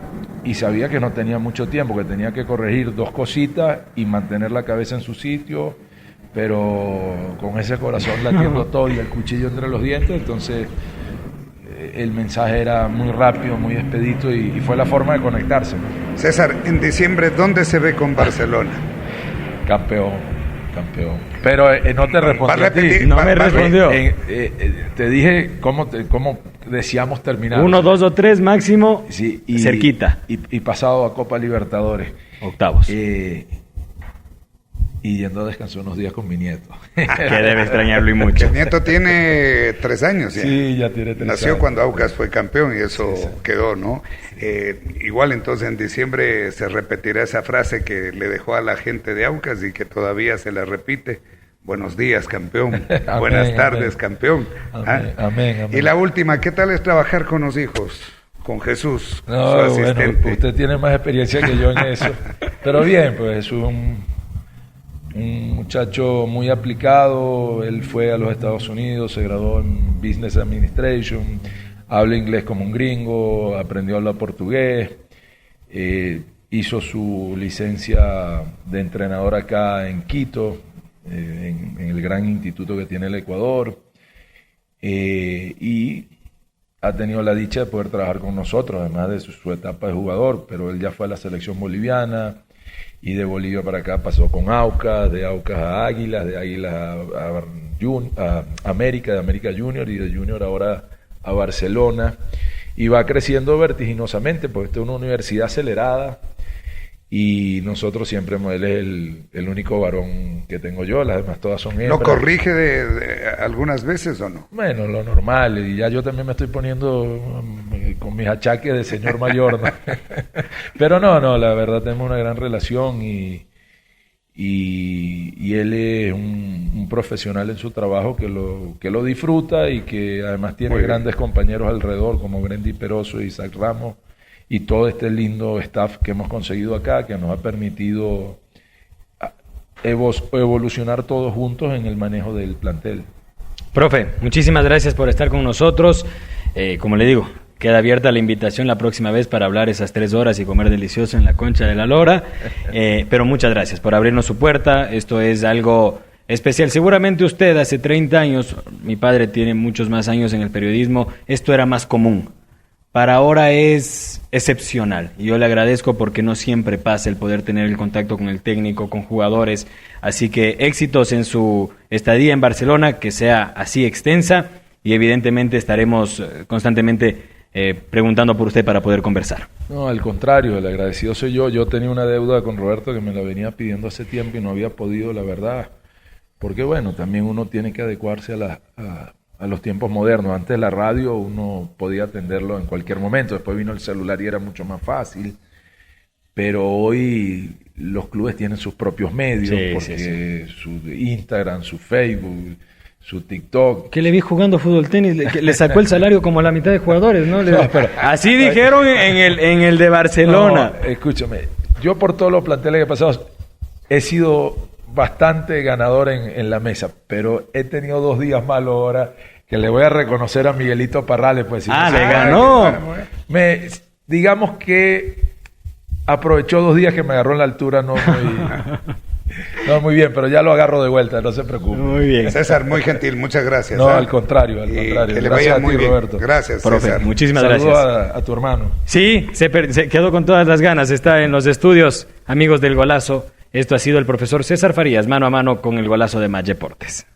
y sabía que no tenía mucho tiempo, que tenía que corregir 2 cositas y mantener la cabeza en su sitio, pero con ese corazón latiendo todo y el cuchillo entre los dientes, entonces el mensaje era muy rápido, muy expedito y fue la forma de conectarse, ¿no? César, en diciembre, ¿dónde se ve con Barcelona? Campeón. Pero no te respondí a ti. No me respondió. Te dije cómo deseamos terminar. 1, 2 o 3 máximo, sí, cerquita. Y pasado a Copa Libertadores. Octavos. Y yendo a descansar unos días con mi nieto. Que debe extrañarlo y mucho. El nieto tiene 3 años ya. Sí, ya tiene 3 años. Nació cuando Aucas fue campeón y eso quedó, ¿no? Igual entonces en diciembre se repetirá esa frase que le dejó a la gente de Aucas y que todavía se la repite. Buenos días, campeón. Amén, Buenas tardes, amén. Campeón. Amén. Y la última, ¿qué tal es trabajar con los hijos? Con Jesús, No, su asistente. bueno, usted tiene más experiencia que yo en eso. Pero bien, pues Jesús es un muchacho muy aplicado. Él fue a los Estados Unidos, se graduó en Business Administration, habla inglés como un gringo, aprendió a hablar portugués, hizo su licencia de entrenador acá en Quito, en el gran instituto que tiene el Ecuador, y ha tenido la dicha de poder trabajar con nosotros, además de su etapa de jugador, pero él ya fue a la selección boliviana, y de Bolivia para acá pasó con Aucas, de Aucas a Águilas, de Águilas a América, de América Junior, y de Junior ahora a Barcelona, y va creciendo vertiginosamente, porque esta es una universidad acelerada, y nosotros siempre, él es el único varón que tengo yo, las demás todas son hembras. ¿Lo corrige de algunas veces o no? Bueno, lo normal, y ya yo también me estoy poniendo con mis achaques de señor mayor, ¿no? Pero no, la verdad tenemos una gran relación y él es un profesional en su trabajo que lo disfruta y que además tiene grandes compañeros alrededor como Grendy Peroso y Isaac Ramos y todo este lindo staff que hemos conseguido acá, que nos ha permitido evolucionar todos juntos en el manejo del plantel. Profe, muchísimas gracias por estar con nosotros. Como le digo, queda abierta la invitación la próxima vez para hablar esas 3 horas y comer delicioso en la Concha de la Lora. Pero muchas gracias por abrirnos su puerta. Esto es algo especial. Seguramente usted hace 30 años, mi padre tiene muchos más años en el periodismo, esto era más común. Para ahora es excepcional y yo le agradezco porque no siempre pasa el poder tener el contacto con el técnico, con jugadores. Así que éxitos en su estadía en Barcelona, que sea así extensa y evidentemente estaremos constantemente preguntando por usted para poder conversar. No, al contrario, el agradecido soy yo. Yo tenía una deuda con Roberto que me la venía pidiendo hace tiempo y no había podido, la verdad. Porque bueno, también uno tiene que adecuarse a los tiempos modernos. Antes la radio uno podía atenderlo en cualquier momento, después vino el celular y era mucho más fácil, pero hoy los clubes tienen sus propios medios, porque su Instagram, su Facebook, su TikTok. Que le vi jugando fútbol tenis, le sacó el salario como a la mitad de jugadores, ¿no? Así dijeron en el de Barcelona. No, escúchame, yo por todos los planteles que he pasado he sido bastante ganador en la mesa, pero he tenido 2 días malos ahora que le voy a reconocer a Miguelito Parrales. Pues, le ganó. Digamos que aprovechó 2 días que me agarró en la altura, no No, muy bien, pero ya lo agarro de vuelta, no se preocupe. Muy bien. César, muy gentil, muchas gracias. No, al contrario, al Y contrario. que le Gracias vaya a ti, muy bien. Roberto. Gracias, Profe, César. muchísimas Saludo gracias. a tu hermano. Sí, se quedó con todas las ganas, está en los estudios, amigos del Golazo. Esto ha sido el profesor César Farías, mano a mano con el Golazo de Más Deportes.